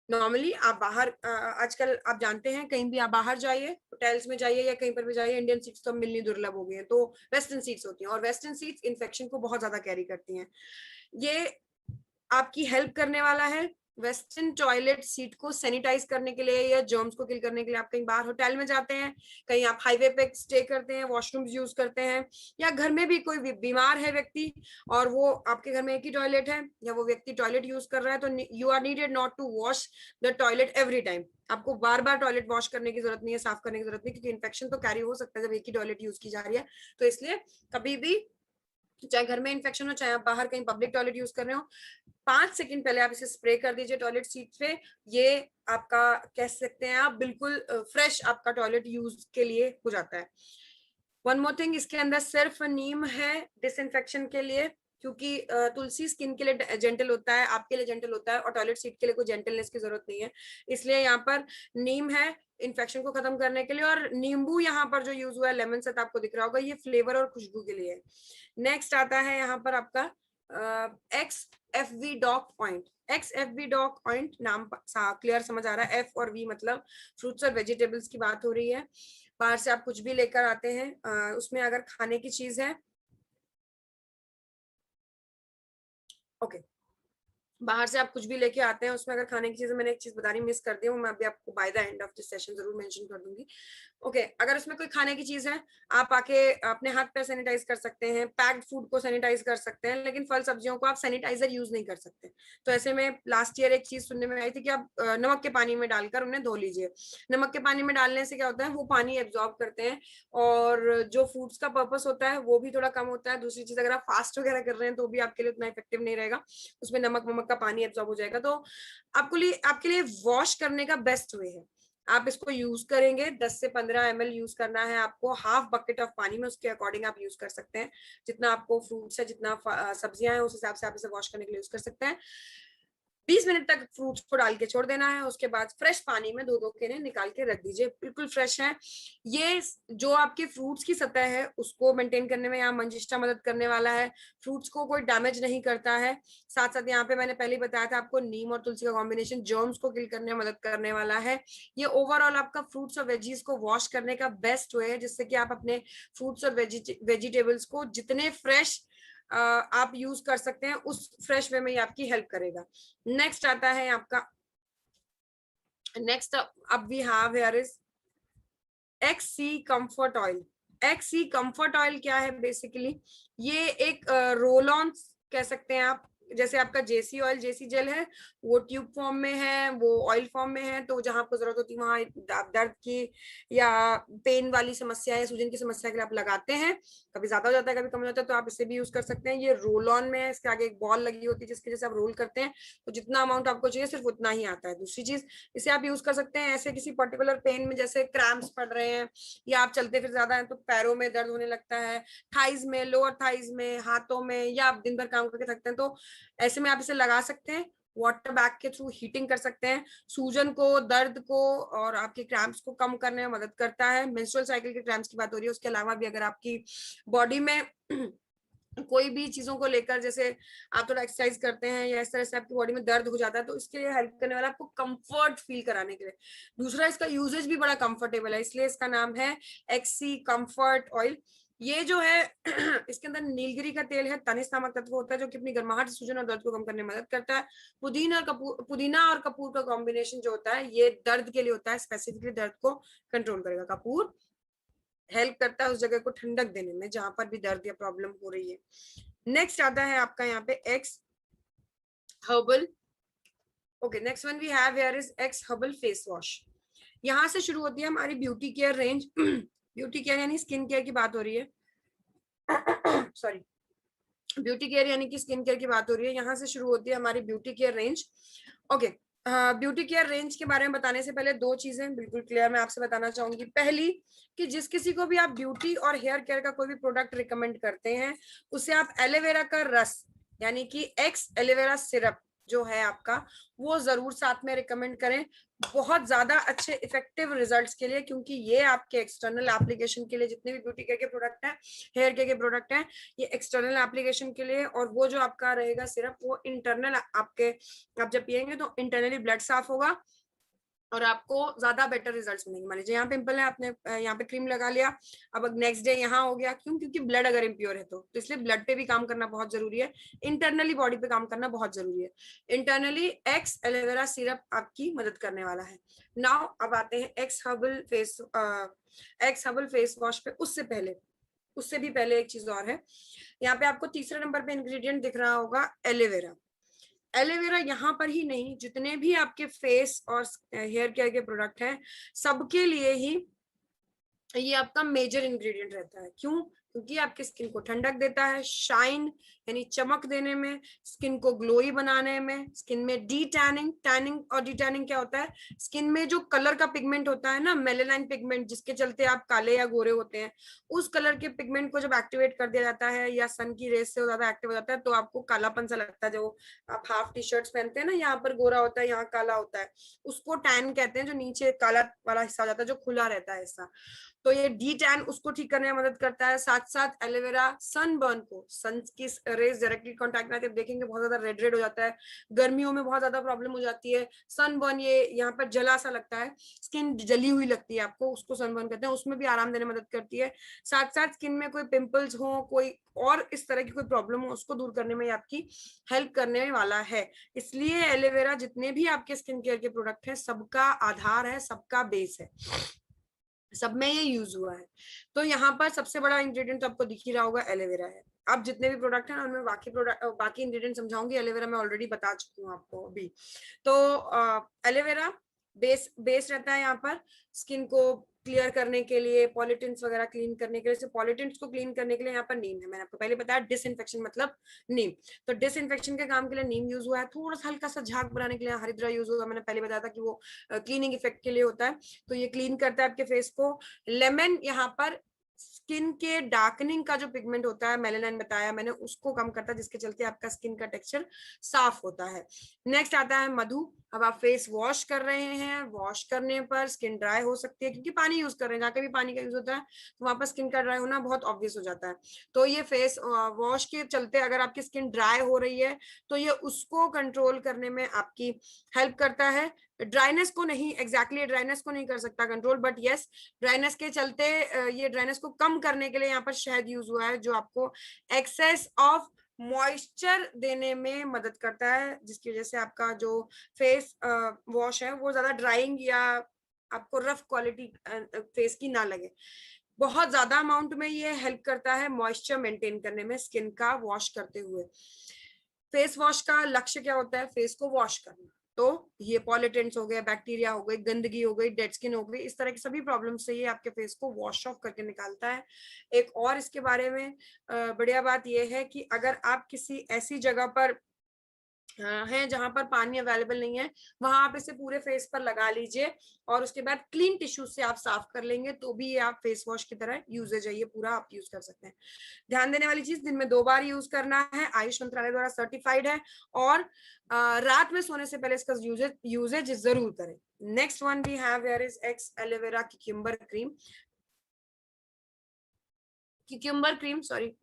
नॉर्मली आप बाहर आजकल आप जानते हैं कहीं भी आप बाहर जाइए, होटल्स में जाइए या कहीं पर भी जाइए, इंडियन सीट्स तो मिलनी दुर्लभ हो गई हैं, तो वेस्टर्न सीट्स होती हैं और वेस्टर्न सीट्स इन्फेक्शन को बहुत ज्यादा कैरी करती हैं। ये आपकी हेल्प करने वाला है वेस्टर्न टॉयलेट सीट को सैनिटाइज करने के लिए या जर्म्स को किल करने के लिए। आप कहीं बाहर होटल में जाते हैं, कहीं आप हाईवे पे स्टे करते हैं, वॉशरूम्स यूज करते हैं, या घर में भी कोई बीमार है व्यक्ति और वो आपके घर में एक ही टॉयलेट है या वो व्यक्ति टॉयलेट यूज कर रहा है, तो you are needed not to wash the toilet every time. आपको बार बार टॉयलेट वॉश करने की जरूरत नहीं है, साफ करने की जरूरत नहीं, क्योंकि इन्फेक्शन तो कैरी हो सकता है जब एक ही टॉयलेट यूज की जा रही है। तो इसलिए कभी भी चाहे घर में इन्फेक्शन हो, चाहे आप बाहर कहीं पब्लिक टॉयलेट यूज कर रहे हो, 5 सेकंड पहले आप इसे स्प्रे कर दीजिए टॉयलेट सीट पे। ये आपका कह सकते हैं आप बिल्कुल फ्रेश आपका टॉयलेट यूज के लिए हो जाता है। वन मोर थिंग, इसके अंदर सिर्फ नीम है डिसइंफेक्शन के लिए, क्योंकि तुलसी स्किन के लिए जेंटल होता है, आपके लिए जेंटल होता है, और टॉयलेट सीट के लिए कोई जेंटलनेस की जरूरत नहीं है, इसलिए यहाँ पर नीम है इन्फेक्शन को खत्म करने के लिए। और नींबू यहाँ पर जो यूज हुआ है लेमन से आपको दिख रहा होगा, ये फ्लेवर और खुशबू के लिए है। नेक्स्ट आता है यहाँ पर आपका X F V dog point. X F V dog point नाम क्लियर समझ आ रहा है, एफ और वी मतलब फ्रूट्स और वेजिटेबल्स की बात हो रही है। बाहर से आप कुछ भी लेकर आते हैं, उसमें अगर खाने की चीज है, ओके, बाहर से आप कुछ भी लेके आते हैं उसमें अगर खाने की चीज, मैंने एक चीज बतानी मिस कर दी हूँ, मैं अभी आपको by the end of this session जरूर मेंशन कर दूंगी। ओके, अगर उसमें कोई खाने की चीज है, आप आके अपने हाथ पे सैनिटाइज कर सकते हैं, पैक्ड फूड को सैनिटाइज कर सकते हैं, लेकिन फल सब्जियों को आप सैनिटाइजर यूज नहीं कर सकते। तो ऐसे में लास्ट ईयर एक चीज सुनने में आई थी कि आप नमक के पानी में डालकर उन्हें धो लीजिए। नमक के पानी में डालने से क्या होता है, वो पानी एब्जॉर्ब करते हैं और जो फूड्स का पर्पस होता है वो भी थोड़ा कम होता है। दूसरी चीज, अगर आप फास्ट वगैरह कर रहे हैं तो भी आपके लिए उतना इफेक्टिव नहीं रहेगा, उसमें नमक वमक का पानी एब्जॉर्ब हो जाएगा। तो आपके लिए वॉश करने का बेस्ट वे है, आप इसको यूज करेंगे 10 से 15 ml यूज करना है आपको, हाफ बकेट ऑफ पानी में, उसके अकॉर्डिंग आप यूज कर सकते हैं। जितना आपको फ्रूट्स है, जितना सब्जियां हैं, उस हिसाब से आप इसे वॉश करने के लिए यूज कर सकते हैं। 20 मिनट तक फ्रूट्स को डाल के छोड़ देना है, उसके बाद फ्रेश पानी में धो के निकाल के रख दीजिए, बिल्कुल फ्रेश है। ये जो आपके फ्रूट्स की सतह है उसको मेंटेन करने में यहाँ मंजिष्ठा मदद करने वाला है, फ्रूट्स को कोई डैमेज नहीं करता है। साथ साथ यहाँ पे मैंने पहले बताया था आपको, नीम और तुलसी का कॉम्बिनेशन जर्म्स को किल करने में मदद करने वाला है। ये ओवरऑल आपका फ्रूट्स और वेजीज को वॉश करने का बेस्ट वे है, जिससे कि आप अपने फ्रूट्स और वेजिटेबल्स को जितने फ्रेश आप यूज कर सकते हैं उस फ्रेश वे में ही आपकी हेल्प करेगा। नेक्स्ट आता है आपका, नेक्स्ट अब we have here is axi comfort oil. Axi comfort oil क्या है? बेसिकली ये एक रोल ऑन कह सकते हैं आप, जैसे आपका जेसी ऑयल, जेसी जेल है, वो ट्यूब फॉर्म में है, वो ऑयल फॉर्म में है, तो जहां आपको जरूरत होती है वहां दर्द की या पेन वाली समस्या या सूजन की समस्या के लिए आप लगाते हैं। कभी ज्यादा हो जाता है, कभी कम हो जाता है, तो आप इसे भी यूज कर सकते हैं। ये रोल ऑन में है, इसके आगे एक बॉल लगी होती है जिसके जैसे आप रोल करते हैं, तो जितना अमाउंट आपको चाहिए सिर्फ उतना ही आता है। दूसरी चीज, इसे आप यूज कर सकते हैं ऐसे किसी पर्टिकुलर पेन में, जैसे क्रैम्प्स पड़ रहे हैं या आप चलते फिर ज्यादा है तो पैरों में दर्द होने लगता है, थाइज में, लोअर थाइज में, हाथों में, या आप दिन भर काम करके थकते हैं, तो ऐसे में आप इसे लगा सकते हैं। वाटर बैग के थ्रू हीटिंग कर सकते हैं, सूजन को, दर्द को और आपके क्रैम्प्स को कम करने में मदद करता है। मेंस्ट्रुअल साइकिल के क्रैम्प्स की बात हो रही है, उसके अलावा भी अगर आपकी बॉडी में कोई भी चीजों को लेकर, जैसे आप थोड़ा एक्सरसाइज करते हैं या इस तरह से आपकी बॉडी में दर्द हो जाता है, तो इसके लिए हेल्प करने वाला आपको कंफर्ट फील कराने के लिए। दूसरा, इसका यूजेज भी बड़ा कंफर्टेबल है, इसलिए इसका नाम है एक्सी कंफर्ट ऑयल। ये जो है इसके अंदर नीलगिरी का तेल है, तनिष नामक तत्व होता है जो कि अपनी गर्माहट, सूजन और दर्द को कम करने में मदद करता है। पुदीना और कपूर का कॉम्बिनेशन जो होता है ये दर्द के लिए होता है, स्पेसिफिकली दर्द को कंट्रोल करेगा। कपूर हेल्प करता है उस जगह को ठंडक देने में जहां पर भी दर्द या प्रॉब्लम हो रही है। नेक्स्ट आता है आपका यहाँ पे X herbal. Okay, next one we have here is X herbal face wash. यहाँ से शुरू होती है हमारी beauty care range. Beauty care यानी स्किन केयर की बात हो रही है। सॉरी, ब्यूटी केयर यानी कि स्किन केयर की बात हो रही है। यहाँ से शुरू होती है हमारी beauty care range. Okay, beauty care range के बारे में बताने से पहले दो चीजें बिल्कुल क्लियर मैं आपसे बताना चाहूंगी। पहली, कि जिस किसी को भी आप ब्यूटी और हेयर केयर का कोई भी प्रोडक्ट रिकमेंड करते हैं, उसे आप एलोवेरा का रस यानी कि एक्स एलोवेरा सिरप जो है आपका, वो जरूर साथ में रिकमेंड करें, बहुत ज्यादा अच्छे इफेक्टिव रिजल्ट्स के लिए। क्योंकि ये आपके एक्सटर्नल एप्लीकेशन के लिए, जितने भी ब्यूटी केयर के प्रोडक्ट हैं, हेयर केयर के प्रोडक्ट हैं, ये एक्सटर्नल एप्लीकेशन के लिए। और वो जो आपका रहेगा सिरप, वो इंटरनल आपके, आप जब पियेंगे तो इंटरनली ब्लड साफ होगा और आपको ज्यादा बेटर रिजल्ट्स मिलेंगे। मान लीजिए यहाँ पिंपल है, आपने यहाँ पे क्रीम लगा लिया, अब नेक्स्ट डे यहाँ हो गया, क्यों? क्योंकि ब्लड अगर इम्प्योर है तो इसलिए ब्लड पे भी काम करना बहुत जरूरी है, इंटरनली बॉडी पे काम करना बहुत जरूरी है। इंटरनली एक्स एलोवेरा सिरप आपकी मदद करने वाला है। नाउ अब आते हैं एक्स हर्बल फेस वॉश पे। उससे भी पहले एक चीज और है, यहाँ पे आपको तीसरे नंबर पे इंग्रेडिएंट दिख रहा होगा एलोवेरा। एलोवेरा यहाँ पर ही नहीं, जितने भी आपके फेस और हेयर केयर के प्रोडक्ट हैं, सबके लिए ही ये आपका मेजर इंग्रेडिएंट रहता है। क्यों? क्योंकि आपकी स्किन को ठंडक देता है, शाइन यानी चमक देने में, स्किन को ग्लोई बनाने में, स्किन में डी टैनिंग। टैनिंग और डी टैनिंग क्या होता है? स्किन में जो कलर का पिगमेंट होता है ना, मेलेनाइन पिगमेंट, जिसके चलते आप काले या गोरे होते हैं, उस कलर के पिगमेंट को जब एक्टिवेट कर दिया जाता है या सन की रेस से ज्यादा एक्टिव हो जाता है, तो आपको कालापन सा लगता है। जो आप हाफ टी शर्ट्स पहनते हैं ना, यहाँ पर गोरा होता है, यहाँ काला होता है, उसको टैन कहते हैं। जो नीचे काला वाला हिस्सा हो जाता है, जो खुला रहता है हिस्सा, तो ये डी टैन उसको ठीक करने में मदद करता है। साथ साथ एलोवेरा सनबर्न को, सन की रेज डायरेक्टली कांटेक्ट में आके देखेंगे बहुत ज्यादा रेड रेड हो जाता है, गर्मियों में बहुत ज्यादा प्रॉब्लम हो जाती है। सनबर्न, ये यहाँ पर जला सा लगता है, स्किन जली हुई लगती है आपको, उसको सनबर्न कहते हैं, उसमें भी आराम देने में मदद करती है। साथ साथ स्किन में कोई पिंपल्स हो, कोई और इस तरह की कोई प्रॉब्लम हो, उसको दूर करने में आपकी हेल्प करने वाला है। इसलिए एलोवेरा जितने भी आपके स्किन केयर के प्रोडक्ट हैं, सबका आधार है, सबका बेस है, सब में ये यूज हुआ है। तो यहाँ पर सबसे बड़ा इंग्रेडिएंट तो आपको दिख ही रहा होगा, एलोवेरा है। अब जितने भी प्रोडक्ट हैं उनमें बाकी इंग्रेडिएंट समझाऊंगी, एलोवेरा मैं ऑलरेडी बता चुकी हूँ आपको अभी। तो एलोवेरा बेस रहता है यहाँ पर स्किन को क्लियर करने के लिए, पॉलिटिन्स वगैरह क्लीन करने के लिए। पॉलिटिन्स को क्लीन करने के लिए यहाँ पर नीम है, मैंने आपको पहले बताया, डिसइंफेक्शन मतलब नीम। तो डिसइंफेक्शन के काम के लिए नीम यूज हुआ है। थोड़ा सा हल्का सा झाग बनाने के लिए हरिद्रा यूज हुआ, मैंने पहले बताया था कि वो क्लीनिंग इफेक्ट के लिए होता है, तो ये क्लीन करता है आपके फेस को। लेमन यहाँ पर स्किन के डार्कनिंग का जो पिगमेंट होता है, मेलेनाइन बताया मैंने, उसको कम करता है, जिसके चलते आपका स्किन का टेक्सचर साफ होता है। नेक्स्ट आता है मधु। अब आप फेस वॉश कर रहे हैं, वॉश करने पर स्किन ड्राई हो सकती है, क्योंकि पानी यूज कर रहे हैं, जहाँ कभी पानी का यूज होता है तो वहां पर स्किन का ड्राई होना बहुत ऑब्वियस हो जाता है। तो ये फेस वॉश के चलते अगर आपकी स्किन ड्राई हो रही है, तो ये उसको कंट्रोल करने में आपकी हेल्प करता है। ड्राइनेस को नहीं, एग्जैक्टली ड्राइनेस को नहीं कर सकता कंट्रोल, बट यस, ड्राइनेस के चलते ये ड्राइनेस को कम करने के लिए यहाँ पर शहद यूज हुआ है, जो आपको एक्सेस ऑफ मॉइस्चर देने में मदद करता है, जिसकी वजह से आपका जो फेस वॉश है वो ज्यादा ड्राइंग या आपको रफ क्वालिटी फेस की ना लगे। बहुत ज्यादा अमाउंट में ये हेल्प करता है मॉइस्चर मेंटेन करने में स्किन का वॉश करते हुए। फेस वॉश का लक्ष्य क्या होता है? फेस को वॉश करना। तो ये पॉलिटेंट्स हो गए, बैक्टीरिया हो गई, गंदगी हो गई, डेड स्किन हो गई, इस तरह की सभी प्रॉब्लम से ये आपके फेस को वॉश ऑफ करके निकालता है। एक और इसके बारे में बढ़िया बात यह है कि अगर आप किसी ऐसी जगह पर हैं जहां पर पानी अवेलेबल नहीं है, वहां आप इसे पूरे फेस पर लगा लीजिए और उसके बाद क्लीन टिश्यू से आप साफ कर लेंगे, तो भी ये आप फेस वॉश की तरह यूजेज है, ये पूरा आप यूज कर सकते हैं। ध्यान देने वाली चीज, दिन में 2 बार यूज करना है, आयुष मंत्रालय द्वारा सर्टिफाइड है, और रात में सोने से पहले इसका यूजेज जरूर करें। Next one we have here is X aloe vera cucumber cream. Cucumber cream, sorry,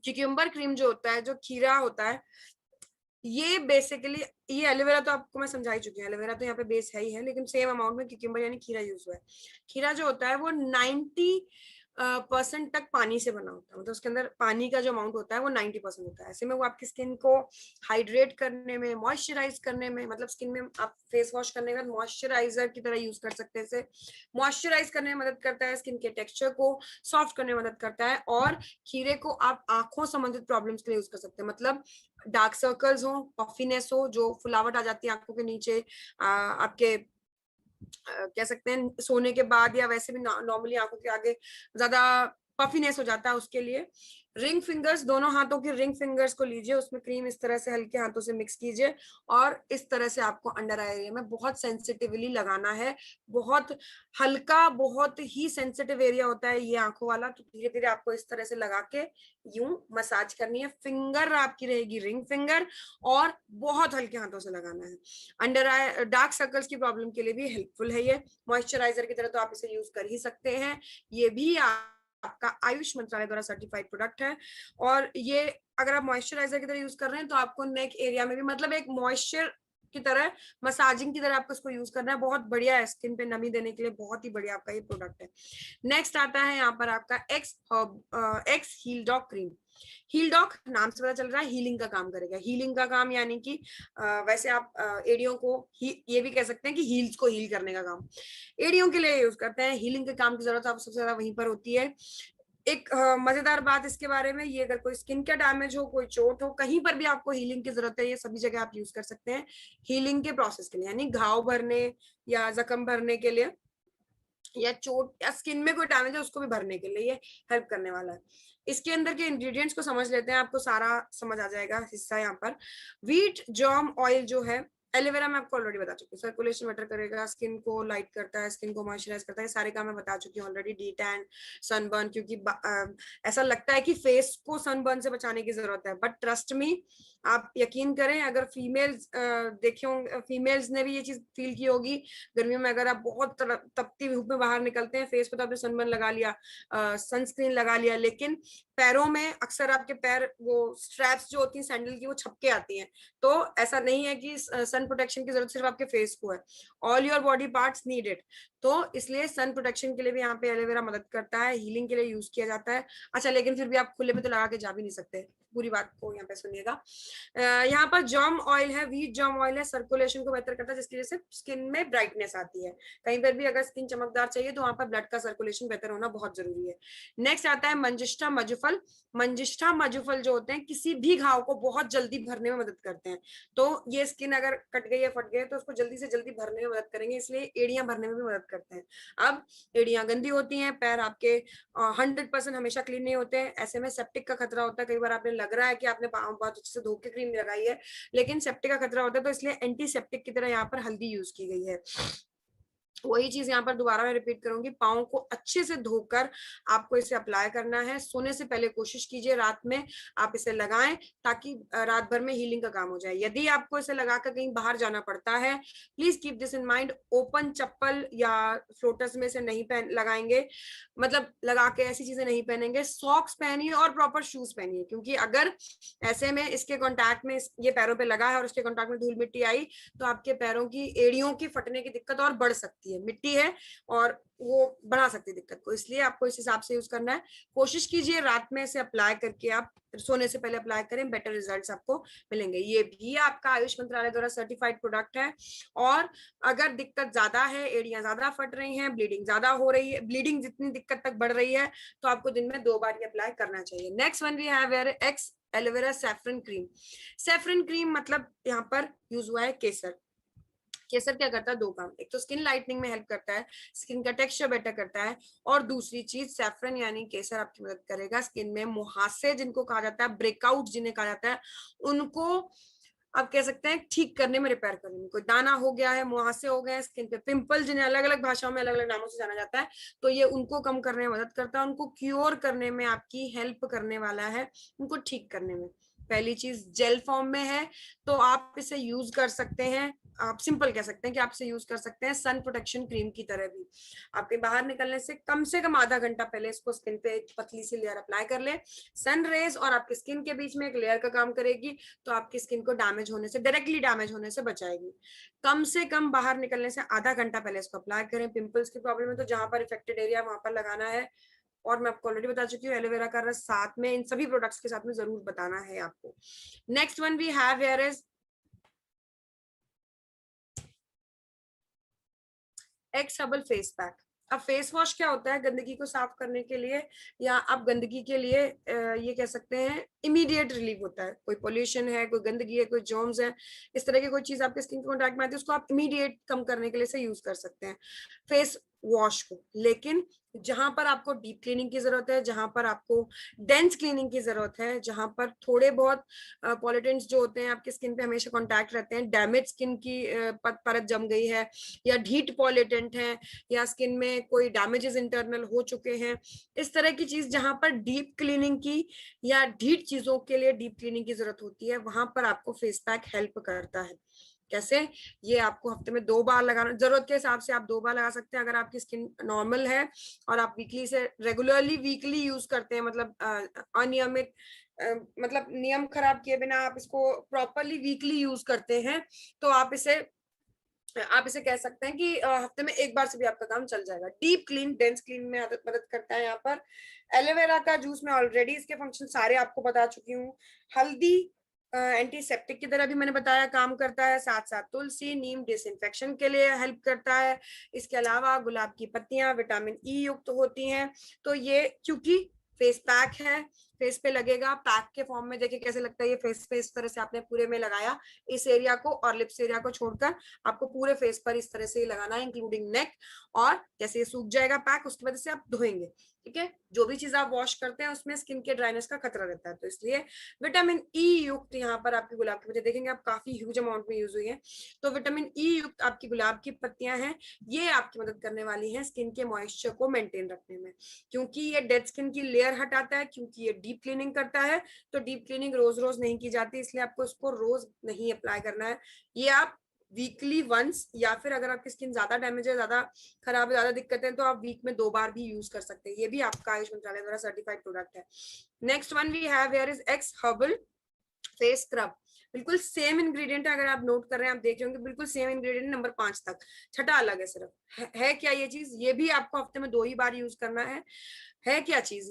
cucumber cream जो होता है, जो खीरा होता है, ये बेसिकली, ये एलोवेरा तो आपको मैं समझा ही चुकी हूँ, एलोवेरा तो यहाँ पे बेस है ही है, लेकिन सेम अमाउंट में क्यूकम्बर यानी खीरा यूज हुआ है। खीरा जो होता है वो 90 परसेंट तक पानी से बना होता है, मतलब उसके अंदर पानी का जो अमाउंट होता है वो 90% होता है। ऐसे में वो आपकी स्किन को हाइड्रेट करने में, मॉइस्चराइज करने में, मतलब स्किन में आप फेस वॉश करने के बाद मॉइस्चराइजर की तरह यूज कर सकते हैं। इसे मॉइस्चराइज करने में मदद करता है, स्किन के टेक्सचर को सॉफ्ट करने में मदद करता है, और खीरे को आप आंखों संबंधित प्रॉब्लम्स के लिए यूज कर सकते हैं। मतलब डार्क सर्कल्स हो, पफीनेस हो, जो फुलावट आ जाती है आंखों के नीचे, आपके कह सकते हैं सोने के बाद, या वैसे भी नॉर्मली आंखों के आगे ज्यादा पफीनेस हो जाता है, उसके लिए रिंग फिंगर्स, दोनों हाथों के रिंग फिंगर्स को लीजिए, उसमें क्रीम इस तरह से हल्के हाथों से मिक्स कीजिए, और इस तरह से आपको अंडर आई एरिया में बहुत सेंसिटिवली लगाना है। बहुत हल्का, बहुत ही सेंसिटिव एरिया होता है ये आंखों वाला, तो धीरे धीरे आपको इस तरह से लगा के यूं मसाज करनी है। फिंगर आपकी रहेगी रिंग फिंगर, और बहुत हल्के हाथों से लगाना है। अंडर आई डार्क सर्कल्स की प्रॉब्लम के लिए भी हेल्पफुल है ये, मॉइस्चराइजर की तरह तो आप इसे यूज कर ही सकते हैं। ये भी आपका आयुष मंत्रालय द्वारा सर्टिफाइड प्रोडक्ट है, और ये अगर आप मॉइस्चराइजर की तरह यूज कर रहे हैं तो आपको नेक एरिया में भी, मतलब एक मॉइस्चर की तरह, मसाजिंग की तरह आपको इसको यूज करना है। बहुत बढ़िया है, स्किन पे नमी देने के लिए बहुत ही बढ़िया आपका ये प्रोडक्ट है। नेक्स्ट आता है यहाँ पर आपका X heel dog cream. Heel dog नाम से पता चल रहा है हीलिंग का काम करेगा। हीलिंग का काम यानी कि वैसे आप एड़ियों को ये भी कह सकते हैं कि हील्स को हील करने का काम एड़ियों के लिए यूज करते हैं। हीलिंग के काम की जरूरत आप सबसे ज्यादा वहीं पर होती है। एक मजेदार बात इसके बारे में, ये अगर कोई स्किन का डैमेज हो, कोई चोट हो, कहीं पर भी आपको हीलिंग की जरूरत है, ये सभी जगह आप यूज कर सकते हैं हीलिंग के प्रोसेस के लिए, यानी घाव भरने या जख्म भरने के लिए, या चोट या स्किन में कोई डैमेज है उसको भी भरने के लिए ये हेल्प करने वाला है। इसके अंदर के इंग्रेडिएंट्स को समझ लेते हैं, आपको सारा समझ आ जाएगा हिस्सा यहाँ पर। व्हीट जर्म ऑयल जो है, एलोवेरा मैं आपको ऑलरेडी बता चुकी हूँ, सर्कुलेशन बेटर करेगा, स्किन को लाइट करता है, स्किन को मॉइस्चराइज करता है, सारे काम मैं बता चुकी हूँ ऑलरेडी। डी टैन, सनबर्न, क्योंकि ऐसा लगता है कि फेस को सनबर्न से बचाने की जरूरत है, बट ट्रस्ट मी, आप यकीन करें, अगर फीमेल्स देखे होंगे, फीमेल्स ने भी ये चीज फील की होगी, गर्मियों में अगर आप बहुत तपती धूप में बाहर निकलते हैं, फेस पे तो आपने सनबर्न लगा लिया, सनस्क्रीन लगा लिया, लेकिन पैरों में अक्सर आपके पैर, वो स्ट्रैप्स जो होती हैं सैंडल की, वो छपके आती हैं। तो ऐसा नहीं है कि सन प्रोटेक्शन की जरूरत सिर्फ आपके फेस को है, all your body parts need it. तो इसलिए सन प्रोटेक्शन के लिए भी यहाँ पे एलोवेरा मदद करता है, हीलिंग के लिए यूज किया जाता है। अच्छा, लेकिन फिर भी आप खुले में तो लगा के जा भी नहीं सकते, पूरी बात को यहाँ पे सुनिएगा। यहाँ पर जर्म ऑयल है, व्हीट जर्म ऑयल है, सर्कुलेशन को बेहतर करता है, जिसकी वजह से स्किन में ब्राइटनेस आती है। कहीं पर भी अगर स्किन चमकदार चाहिए तो वहां पर ब्लड का सर्कुलेशन बेहतर होना बहुत जरूरी है। नेक्स्ट आता है मंजिष्ठा मजुफल। मंजिष्ठा मजुफल जो होते हैं, किसी भी घाव को बहुत जल्दी भरने में मदद करते हैं। तो ये स्किन अगर कट गई है, फट गई है, तो उसको जल्दी से जल्दी भरने में मदद करेंगे, इसलिए एड़ियां भरने में भी मदद करते हैं। अब एड़ियां गंदी होती हैं, पैर आपके 100% हमेशा क्लीन नहीं होते हैं, ऐसे में सेप्टिक का खतरा होता है। कई बार आपने लग रहा है कि आपने बहुत अच्छे से धो के क्रीम लगाई है, लेकिन सेप्टिक का खतरा होता है, तो इसलिए एंटीसेप्टिक की तरह यहाँ पर हल्दी यूज की गई है। वही चीज यहाँ पर दोबारा मैं रिपीट करूंगी, पाँव को अच्छे से धोकर आपको इसे अप्लाई करना है। सोने से पहले कोशिश कीजिए रात में आप इसे लगाएं, ताकि रात भर में हीलिंग का काम हो जाए। यदि आपको इसे लगाकर कहीं बाहर जाना पड़ता है, please keep this in mind, open चप्पल या फ्लोटर्स में से नहीं पहन लगाएंगे, मतलब लगा के ऐसी चीजें नहीं पहनेंगे। सॉक्स पहनिए और प्रॉपर शूज पहनिए, क्योंकि अगर ऐसे में इसके कॉन्टैक्ट में ये पैरों पे लगा है और इसके कॉन्टैक्ट में धूल मिट्टी आई, तो आपके पैरों की एड़ियों की फटने की दिक्कत और बढ़ सकती है। मिट्टी है और वो बढ़ा सकती है दिक्कत को, इसलिए आपको इस हिसाब से यूज करना है। कोशिश कीजिए रात में इसे अप्लाई करके आप सोने से पहले अप्लाई करें, बेटर रिजल्ट्स आपको मिलेंगे। ये भी आपका आयुष मंत्रालय द्वारा सर्टिफाइड प्रोडक्ट है। और अगर दिक्कत ज्यादा है, एड़ियां ज्यादा फट रही हैं, ब्लीडिंग ज्यादा हो रही है, ब्लीडिंग जितनी दिक्कत तक बढ़ रही है, तो आपको दिन में 2 बार ये अप्लाई करना चाहिए। Next one we have X aloe vera saffron cream. Saffron cream मतलब यहाँ पर यूज हुआ है केसर। केसर क्या करता है, 2 काम, एक तो स्किन लाइटनिंग में हेल्प करता है, स्किन का टेक्सचर बेटर करता है, और दूसरी चीज सैफरन यानी केसर आपकी मदद करेगा स्किन में मुहासे जिनको कहा जाता है, ब्रेकआउट जिन्हें कहा जाता है, उनको आप कह सकते हैं ठीक करने में, रिपेयर करने में। कोई दाना हो गया है, मुहासे हो गए हैं स्किन पे, पिंपल जिन्हें अलग अलग भाषाओं में अलग अलग नामों से जाना जाता है, तो ये उनको कम करने में मदद करता है, उनको क्योर करने में आपकी हेल्प करने वाला है, उनको ठीक करने में। पहली चीज जेल फॉर्म में है, तो आप इसे यूज कर सकते हैं, आप सिंपल कह सकते हैं कि आप इसे यूज कर सकते हैं सन प्रोटेक्शन क्रीम की तरह भी। आपके बाहर निकलने से कम आधा घंटा पहले इसको स्किन पे एक पतली सी लेयर अप्लाई कर ले। सन रेज और आपकी स्किन के बीच में एक लेयर का काम करेगी, तो आपकी स्किन को डैमेज होने से, डायरेक्टली डैमेज होने से बचाएगी। कम से कम बाहर निकलने से आधा घंटा पहले इसको अप्लाई करें। पिंपल्स की प्रॉब्लम है तो जहां पर इफेक्टेड एरिया वहां पर लगाना है, और मैं आपको ऑलरेडी बता चुकी हूँ एलोवेरा का रस साथ में इन सभी प्रोडक्ट्स के साथ में जरूर बताना है आपको। Next one we have here is X herbal face pack. अब फेस वॉश क्या होता है, गंदगी को साफ करने के लिए या आप गंदगी के लिए ये कह सकते हैं इमीडिएट रिलीफ होता है। कोई पोल्यूशन है, कोई गंदगी है, कोई जर्म्स है, इस तरह की कोई चीज आपके स्किन के कॉन्टैक्ट में आती है, उसको आप इमीडिएट कम करने के लिए से यूज कर सकते हैं फेस वॉश को। लेकिन जहां पर आपको डीप क्लीनिंग की जरूरत है, जहां पर आपको डेंस क्लीनिंग की जरूरत है, जहां पर थोड़े बहुत पॉलिटेंट्स जो होते हैं आपके स्किन पे हमेशा कांटेक्ट रहते हैं, डैमेज स्किन की परत जम गई है या ढीठ पॉलिटेंट है या स्किन में कोई डैमेजेस इंटरनल हो चुके हैं, इस तरह की चीज जहां पर डीप क्लीनिंग की या ढीठ चीजों के लिए डीप क्लीनिंग की जरूरत होती है, वहां पर आपको फेस पैक हेल्प करता है। कैसे? ये आपको हफ्ते में 2 बार लगाना, जरूरत के हिसाब से आप 2 बार लगा सकते हैं अगर आपकी स्किन नॉर्मल है और आप वीकली से रेगुलरली वीकली यूज करते हैं, मतलब अनियमित मतलब नियम खराब किए बिना आप इसको प्रॉपरली वीकली यूज करते हैं, तो आप इसे कह सकते हैं कि हफ्ते में 1 बार से भी आपका काम चल जाएगा। डीप क्लीन डेंस क्लीन में मदद करता है। यहाँ पर एलोवेरा का जूस मैं ऑलरेडी इसके फंक्शन सारे आपको बता चुकी हूँ। हल्दी एंटीसेप्टिक की तरह भी मैंने बताया काम करता है, साथ साथ तुलसी नीम डिसइंफेक्शन के लिए हेल्प करता है। इसके अलावा गुलाब की पत्तियां विटामिन ई युक्त होती हैं। तो ये क्योंकि फेस पैक है, फेस पे लगेगा पैक के फॉर्म में, देखिए कैसे लगता है ये फेस पे, इस तरह से आपने पूरे में लगाया इस एरिया को और लिप्स एरिया को छोड़कर आपको पूरे फेस पर इस तरह से लगाना है इंक्लूडिंग नेक, और जैसे ये सूख जाएगा पैक उसकी वजह से आप धोएंगे। ठीक है, जो भी चीज आप वॉश करते हैं उसमें स्किन के ड्राइनेस का खतरा रहता है, तो इसलिए विटामिन ई युक्त यहाँ पर आपकी गुलाब की पत्तियां देखेंगे आप काफी ह्यूज अमाउंट में यूज हुई है, तो विटामिन ई युक्त आपकी गुलाब की पत्तियां हैं, ये आपकी मदद करने वाली हैं स्किन के मॉइस्चर को मेंटेन रखने में, क्योंकि ये डेड स्किन की लेयर हटाता है, क्योंकि ये डीप क्लीनिंग करता है। तो डीप क्लीनिंग रोज रोज नहीं की जाती, इसलिए आपको इसको रोज नहीं अप्लाई करना है, ये आप वीकली वंस, या फिर अगर आपकी स्किन ज्यादा डैमेज है, ज्यादा खराब है, ज्यादा दिक्कत है, तो आप वीक में 2 बार भी यूज कर सकते हैं। ये भी आपका आयुष मंत्रालय द्वारा सर्टिफाइड प्रोडक्ट है। Next one we have here is X herbal face scrub. बिल्कुल सेम इंग्रेडिएंट है, अगर आप नोट कर रहे हैं आप देख रहे होंगे बिल्कुल सेम इंग्रेडिएंट नंबर 5 तक, छठा अलग है सिर्फ। है क्या ये चीज? ये भी आपको हफ्ते में 2 ही बार यूज करना है क्या चीज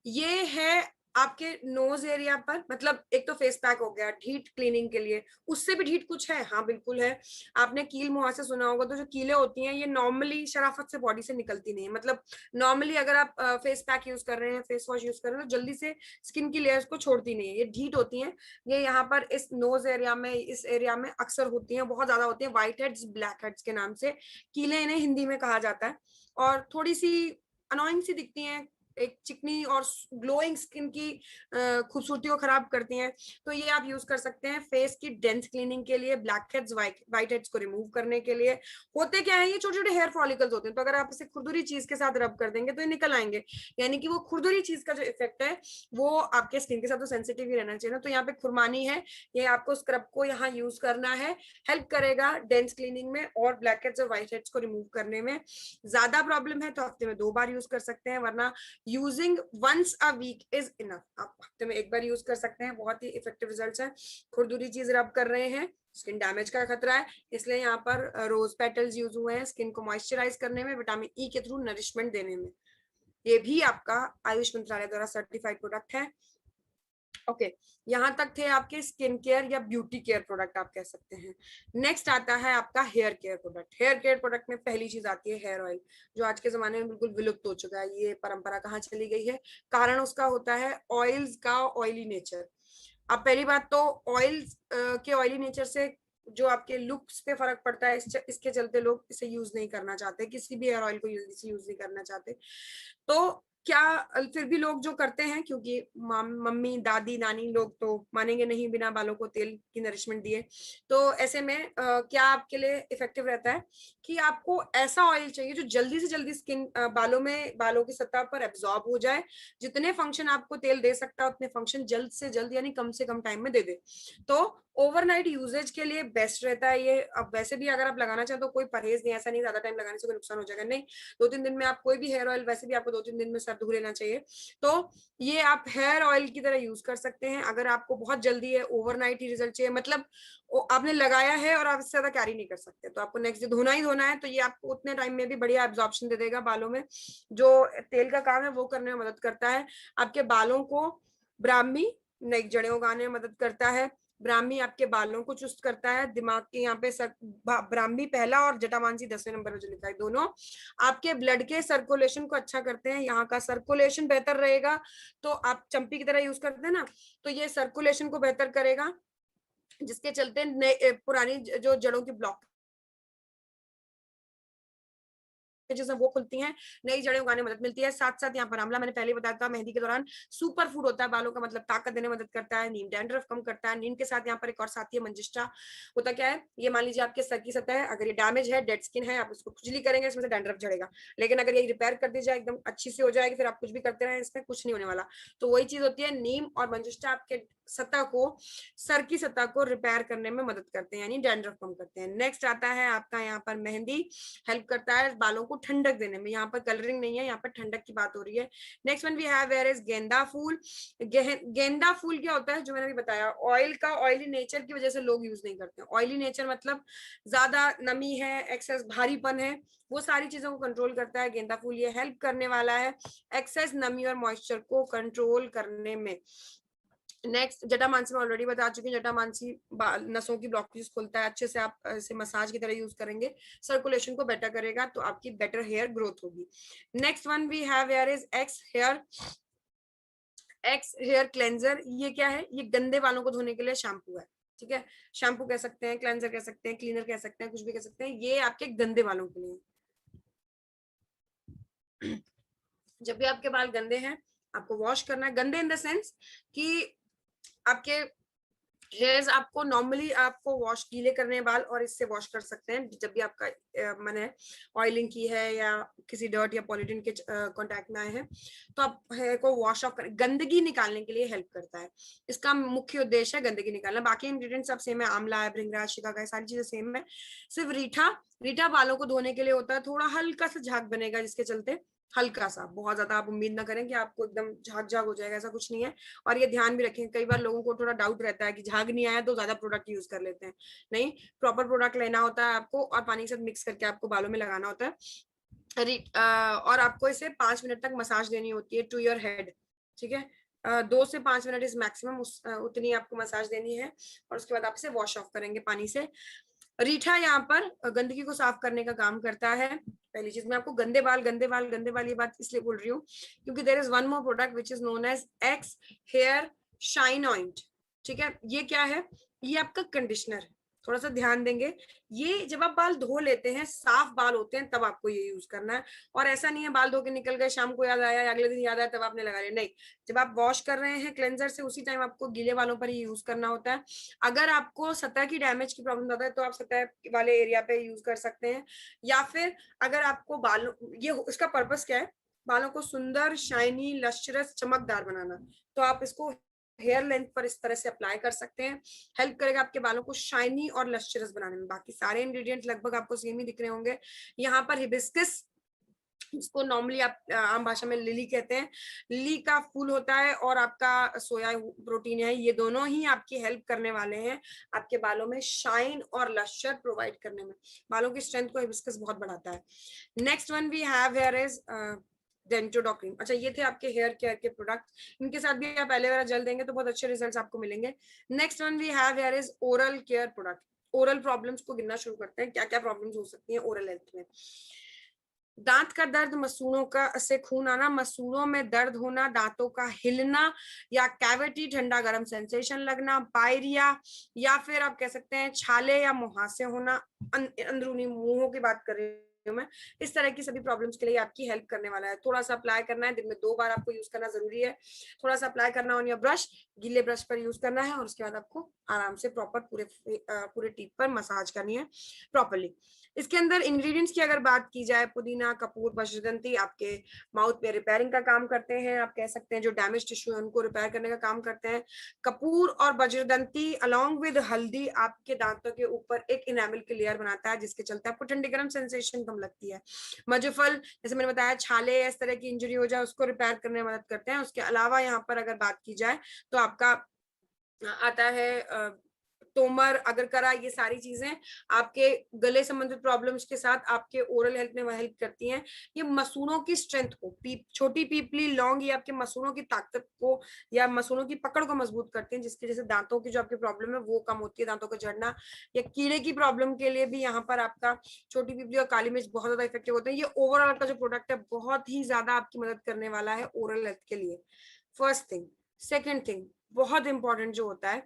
ये है आपके नोज एरिया पर, मतलब एक तो फेस पैक हो गया ढीठ क्लीनिंग के लिए, उससे भी ढीठ कुछ है, हाँ बिल्कुल है। आपने कील मुहासे सुना होगा, तो जो कीलें होती हैं ये नॉर्मली शराफत से बॉडी से निकलती नहीं है, मतलब नॉर्मली अगर आप फेस पैक यूज कर रहे हैं, फेस वॉश यूज कर रहे हैं, तो जल्दी से स्किन की लेयर्स को छोड़ती नहीं है, ये ढीठ होती हैं। ये यहाँ पर इस नोज एरिया में, इस एरिया में अक्सर होती हैं, बहुत ज्यादा होती हैं, व्हाइट हेड्स ब्लैक हेड्स के नाम से कीलें इन्हें हिंदी में कहा जाता है, और थोड़ी सी अनोइंग सी दिखती हैं, एक चिकनी और ग्लोइंग स्किन की खूबसूरती को खराब करती हैं। तो ये आप यूज कर सकते हैं फेस की डेंस क्लीनिंग के लिए, ब्लैक हेड्स व्हाइट हेड्स को रिमूव करने के लिए। होते क्या है, ये छोटे छोटे हेयर फॉलिकल्स होते हैं, तो अगर आप इसे खुरदुरी चीज के साथ रब कर देंगे तो ये निकल आएंगे, यानी कि वो खुरदुरी चीज का जो इफेक्ट है वो आपके स्किन के साथ तो सेंसिटिव ही रहना चाहिए ना, तो यहाँ पे खुरमानी है, ये आपको स्क्रब को यहाँ यूज करना है, हेल्प करेगा डेंस क्लीनिंग में और ब्लैक हेड्स और व्हाइट हेड्स को रिमूव करने में। ज्यादा प्रॉब्लम है तो हफ्ते में 2 बार यूज कर सकते हैं, वरना using once a week is enough. आप हफ्ते में 1 बार यूज कर सकते हैं, बहुत ही इफेक्टिव रिजल्ट्स हैं। खुरदुरी चीज रब कर रहे हैं, स्किन डैमेज का खतरा है, इसलिए यहाँ पर रोज पेटल्स यूज हुए हैं स्किन को मॉइस्चराइज करने में, विटामिन ई के थ्रू नरिशमेंट देने में। ये भी आपका आयुष मंत्रालय द्वारा सर्टिफाइड प्रोडक्ट है। ओके, यहाँ तक थे आपके स्किन केयर या ब्यूटी केयर प्रोडक्ट आप कह सकते हैं। नेक्स्ट आता है आपका hair care product. Hair care product में पहली चीज आती है हेयर ऑयल, जो आज के जमाने में बिल्कुल विलुप्त हो चुका है। ये परंपरा कहाँ चली गई है? कारण उसका होता है ऑयल्स का ऑयली नेचर। अब पहली बात तो ऑयल्स के ऑयली नेचर से जो आपके लुक्स पे फर्क पड़ता है, इसके चलते लोग इसे यूज नहीं करना चाहते, किसी भी हेयर ऑयल को यूज नहीं करना चाहते। तो क्या फिर भी लोग जो करते हैं, क्योंकि मम्मी दादी नानी लोग तो मानेंगे नहीं बिना बालों को तेल की नरिशमेंट दिए, तो ऐसे में क्या आपके लिए इफेक्टिव रहता है कि आपको ऐसा ऑयल चाहिए जो जल्दी से जल्दी स्किन बालों की सतह पर एब्जॉर्ब हो जाए, जितने फंक्शन आपको तेल दे सकता है उतने फंक्शन जल्द से जल्द यानी कम से कम टाइम में दे दे। तो ओवरनाइट यूजेज के लिए बेस्ट रहता है ये। अब वैसे भी अगर आप लगाना चाहें तो कोई परहेज नहीं, ऐसा नहीं ज्यादा टाइम लगाने से कोई नुकसान हो जाएगा, नहीं, 2-3 दिन में आप कोई भी हेयर ऑयल, वैसे भी आपको 2-3 दिन में सर धो लेना चाहिए। तो ये आप हेयर ऑयल की तरह यूज कर सकते हैं। अगर आपको बहुत जल्दी है, ओवरनाइट ही रिजल्ट चाहिए, मतलब आपने लगाया है और आप इससे ज्यादा कैरी नहीं कर सकते, तो आपको नेक्स्ट डे धोना ही धोना है, तो ये आपको उतने टाइम में भी बढ़िया एब्जॉर्प्शन दे देगा बालों में। जो तेल का काम है वो करने में मदद करता है। आपके बालों को ब्राह्मी नई जड़ें उगाने में मदद करता है। ब्राह्मी आपके बालों को चुस्त करता है। दिमाग के यहाँ पे ब्राह्मी पहला और जटामांसी 10वें नंबर पर जो लिखा है, दोनों आपके ब्लड के सर्कुलेशन को अच्छा करते हैं। यहाँ का सर्कुलेशन बेहतर रहेगा तो आप चंपी की तरह यूज करते हैं ना, तो ये सर्कुलेशन को बेहतर करेगा, जिसके चलते पुरानी जो जड़ों की ब्लॉक जैसे वो खुलती हैं, नई जड़ें उगाने में मदद मिलती है। साथ साथ यहाँ पर आंवला, मैंने पहले बताया था, मेहंदी के दौरान सुपर फूड होता है बालों का, मतलब ताकत देने में मदद करता है। नीम डैंड्रफ कम करता है। नीम के साथ यहाँ पर एक और साथी है मंजिष्ठा। होता क्या है, ये मान लीजिए आपके सर की सतह है, अगर ये डैमेज है, डेड स्किन है, आप उसको खुजली करेंगे, इसमें से डैंड्रफ झड़ेगा। लेकिन अगर ये रिपेयर कर दी जाए, एकदम अच्छी से हो जाएगी, फिर आप कुछ भी करते रहे, इसमें कुछ नहीं होने वाला। तो वही चीज होती है, नीम और मंजिष्ठा आपके सतह को, सर की सतह को रिपेयर करने में मदद करते हैं, यानी डैंड्रफ कम करते हैं। नेक्स्ट आता है आपका यहाँ पर मेहंदी, हेल्प करता है बालों को ठंडक देने में। यहाँ पर कलरिंग नहीं है, यहाँ पर ठंडक की बात हो रही है। Next one we have where is गेंदा फूल। गेंदा फूल क्या होता है, जो मैंने अभी बताया, ऑयल का, ऑयली नेचर की वजह से लोग यूज नहीं करते। ऑयली नेचर मतलब ज्यादा नमी है, एक्सेस भारीपन है, वो सारी चीजों को कंट्रोल करता है गेंदा फूल। ये हेल्प करने वाला है एक्सेस नमी और मॉइस्चर को कंट्रोल करने में। नेक्स्ट जटामांसी में ऑलरेडी बता चुकी हूँ, जटामांसी नसों की ब्लॉकेज खोलता है अच्छे से। आप इसे मसाज की तरह यूज करेंगे, सर्कुलेशन को बेटर करेगा, तो आपकी बेटर हेयर ग्रोथ होगी। Next one we have here is X hair cleanser. ये क्या है, ये गंदे बालों को धोने के लिए शैम्पू है, ठीक है। शैम्पू कह सकते हैं, क्लेंजर कह सकते हैं, क्लीनर कह सकते हैं, कुछ भी कह सकते हैं। ये आपके गंदे बालों के लिए। जब भी आपके बाल गंदे हैं, आपको वॉश करना है। गंदे इन द सेंस कि आपके हेयर्स, आपको नॉर्मली आपको वॉश गीले करने हैं बाल, और इससे वॉश कर सकते हैं जब भी आपका मन है, ऑयलिंग की है या किसी डर्ट या पॉलिथीन के कांटेक्ट में आए हैं, तो आप हेयर को वॉश ऑफ करें। गंदगी निकालने के लिए हेल्प करता है, इसका मुख्य उद्देश्य है गंदगी निकालना। बाकी इंग्रेडिएंट्स सब सेम है, आंवला है, भृंगराज, शिकाकाई, सारी चीजें सेम है। सिर्फ रीठा बालों को धोने के लिए होता है, थोड़ा हल्का सा झाग बनेगा, जिसके चलते हल्का सा, बहुत ज्यादा आप उम्मीद ना करें कि आपको एकदम झाग झाग हो जाएगा, ऐसा कुछ नहीं है। और ये ध्यान भी रखें, कई बार लोगों को थोड़ा डाउट रहता है कि झाग नहीं आया तो ज्यादा प्रोडक्ट यूज कर लेते हैं। नहीं, प्रॉपर प्रोडक्ट लेना होता है आपको, और पानी के साथ मिक्स करके आपको बालों में लगाना होता है। और आपको इसे 5 मिनट तक मसाज देनी होती है टू योर हेड, ठीक है। 2 से 5 मिनट इज मैक्सिमम, उतनी आपको मसाज देनी है, और उसके बाद आप इसे वॉश ऑफ करेंगे पानी से। रीठा यहाँ पर गंदगी को साफ करने का काम करता है। पहली चीज, मैं आपको गंदे बाल ये बात इसलिए बोल रही हूँ क्योंकि there is one more product which is known as X hair shine ointment, ठीक है। ये क्या है, ये आपका कंडीशनर है, थोड़ा सा ध्यान देंगे। ये जब आप बाल धो लेते हैं, साफ बाल होते हैं, तब आपको ये यूज करना है। और ऐसा नहीं है बाल धो के निकल गए, शाम को याद आया या अगले दिन याद आया तब आपने लगा लिया, नहीं। जब आप वॉश कर रहे हैं क्लेंजर से, उसी टाइम आपको गीले बालों पर ही यूज करना होता है। अगर आपको सतह की डैमेज की प्रॉब्लम ज्यादा है, तो आप सतह वाले एरिया पे यूज कर सकते हैं। या फिर अगर आपको बालों, ये इसका पर्पस क्या है, बालों को सुंदर, शाइनी, लश्चरस, चमकदार बनाना, तो आप इसको हेयर लेंथ पर इस तरह से अप्लाई कर सकते हैं। हेल्प करेगा आपके बालों को शाइनी और लश्चरस बनाने में। बाकी सारे इंग्रेडिएंट लगभग आपको सेम ही दिख रहे होंगे। यहाँ पर हिबिस्कस, जिसको नॉर्मली आप आम भाषा में लिली कहते हैं, लिली का फूल होता है, और आपका सोया प्रोटीन है, ये दोनों ही आपकी हेल्प करने वाले हैं आपके बालों में शाइन और लश्चर प्रोवाइड करने में। बालों की स्ट्रेंथ को हिबिस्कस बहुत बढ़ाता है। Next one we have here is डेंटोडॉक्रिन। अच्छा, ये थे आपके हेयर केयर के प्रोडक्ट, इनके साथ भी आप एलोवेरा जेल देंगे तो बहुत अच्छे रिजल्ट्स आपको मिलेंगे। Next one we have here is oral care product. Oral problems को गिनना शुरू करते हैं, क्या क्या प्रॉब्लम्स हो सकती हैं ओरल हेल्थ में। दांत का दर्द, मसूड़ों का से खून आना, मसूड़ों में दर्द होना, दांतों का हिलना या कैविटी, ठंडा गर्म सेंसेशन लगना, पायरिया, या फिर आप कह सकते हैं छाले या मुहासे होना, अंदरूनी मुंहों की बात कर रही हूं मैं। इस तरह की सभी प्रॉब्लम्स के लिए आपकी हेल्प करने वाला है। थोड़ा सा अप्लाई करना है, दिन में 2 बार आपको यूज करना जरूरी है। थोड़ा सा अप्लाई करना ऑन योर ब्रश, गीले ब्रश पर यूज करना है, और उसके बाद आपको आराम से प्रॉपर पूरे टीथ पर मसाज करनी है प्रॉपरली। इसके अंदर इंग्रेडिएंट्स की अगर बात की जाए, पुदीना, कपूर, बजरदंती आपके माउथ पे रिपेयरिंग का काम करते हैं, आप कह सकते हैं जो डैमेज टिश्यू है उनको रिपेयर करने का काम करते हैं। कपूर और बजरदंती अलोंग विद हल्दी आपके दांतों के ऊपर एक इनेमल की लेयर बनाता है, जिसके चलते आपको ठंडी गर्म सेंसेशन कम लगती है। मजुफल जैसे मैंने बताया, छाले या इस तरह की इंजरी हो जाए उसको रिपेयर करने में मदद करते हैं। उसके अलावा यहाँ पर अगर बात की जाए तो आपका आता है तोमर, अगर करा, ये सारी चीजें आपके गले संबंधित प्रॉब्लम्स के साथ आपके ओरल हेल्थ में हेल्प करती हैं। ये मसूड़ों की स्ट्रेंथ को, छोटी पीपली लौंग, ये आपके मसूड़ों की ताकत को या मसूड़ों की पकड़ को मजबूत करती हैं, जिसकी जैसे दांतों की जो आपकी प्रॉब्लम है वो कम होती है, दांतों का झड़ना या कीड़े की प्रॉब्लम के लिए भी यहाँ पर आपका छोटी पीपली और काली मिर्च बहुत ज्यादा इफेक्टिव होते हैं। ये ओवरऑल आपका जो प्रोडक्ट है बहुत ही ज्यादा आपकी मदद करने वाला है ओरल हेल्थ के लिए। First thing. सेकेंड थिंग, बहुत इंपॉर्टेंट जो होता है,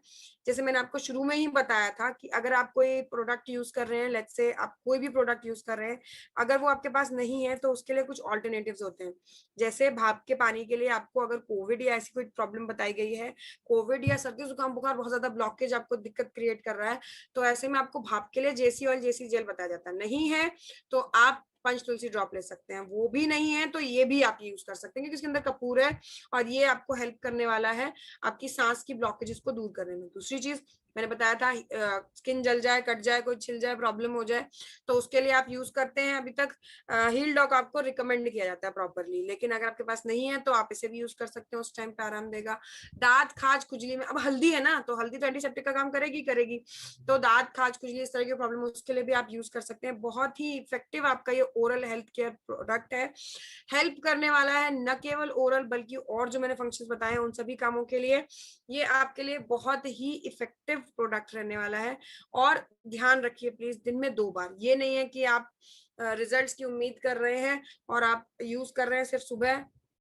जैसे मैंने आपको शुरू में ही बताया था कि अगर आप कोई प्रोडक्ट यूज कर रहे हैं, लेट्स से आप कोई भी प्रोडक्ट यूज कर रहे हैं, अगर वो आपके पास नहीं है तो उसके लिए कुछ ऑल्टरनेटिव्स होते हैं। जैसे भाप के पानी के लिए आपको अगर कोविड या ऐसी कोई प्रॉब्लम बताई गई है, कोविड या सर्दी जुकाम बुखार बहुत ज्यादा ब्लॉकेज आपको दिक्कत क्रिएट कर रहा है, तो ऐसे में आपको भाप के लिए जेसी ऑयल, जेसी जेल बताया जाता है। नहीं है तो आप पंच तुलसी ड्रॉप ले सकते हैं। वो भी नहीं है तो ये भी आप यूज कर सकते हैं, क्योंकि इसके अंदर कपूर है और ये आपको हेल्प करने वाला है आपकी सांस की ब्लॉकेजेस को दूर करने में। दूसरी चीज मैंने बताया था, स्किन जल जाए, कट जाए, कोई छिल जाए, प्रॉब्लम हो जाए, तो उसके लिए आप यूज करते हैं। अभी तक हील डॉक आपको रिकमेंड नहीं किया जाता है प्रॉपरली, लेकिन अगर आपके पास नहीं है तो आप इसे भी यूज कर सकते हैं, उस टाइम पे आराम देगा। दांत खाज खुजली में, अब हल्दी है ना, तो हल्दी तो एंटीसेप्टिक का काम करेगी करेगी, तो दांत खाज खुजली इस तरह की प्रॉब्लम उसके लिए भी आप यूज कर सकते हैं। बहुत ही इफेक्टिव आपका ये ओरल हेल्थ केयर प्रोडक्ट है, हेल्प करने वाला है न केवल ओरल बल्कि और जो मैंने फंक्शंस बताए हैं उन सभी कामों के लिए। ये आपके लिए बहुत ही इफेक्टिव प्रोडक्ट रहने वाला है। और ध्यान रखिए प्लीज, दिन में 2 बार, ये नहीं है कि आप रिजल्ट्स की उम्मीद कर रहे हैं और आप यूज कर रहे हैं सिर्फ सुबह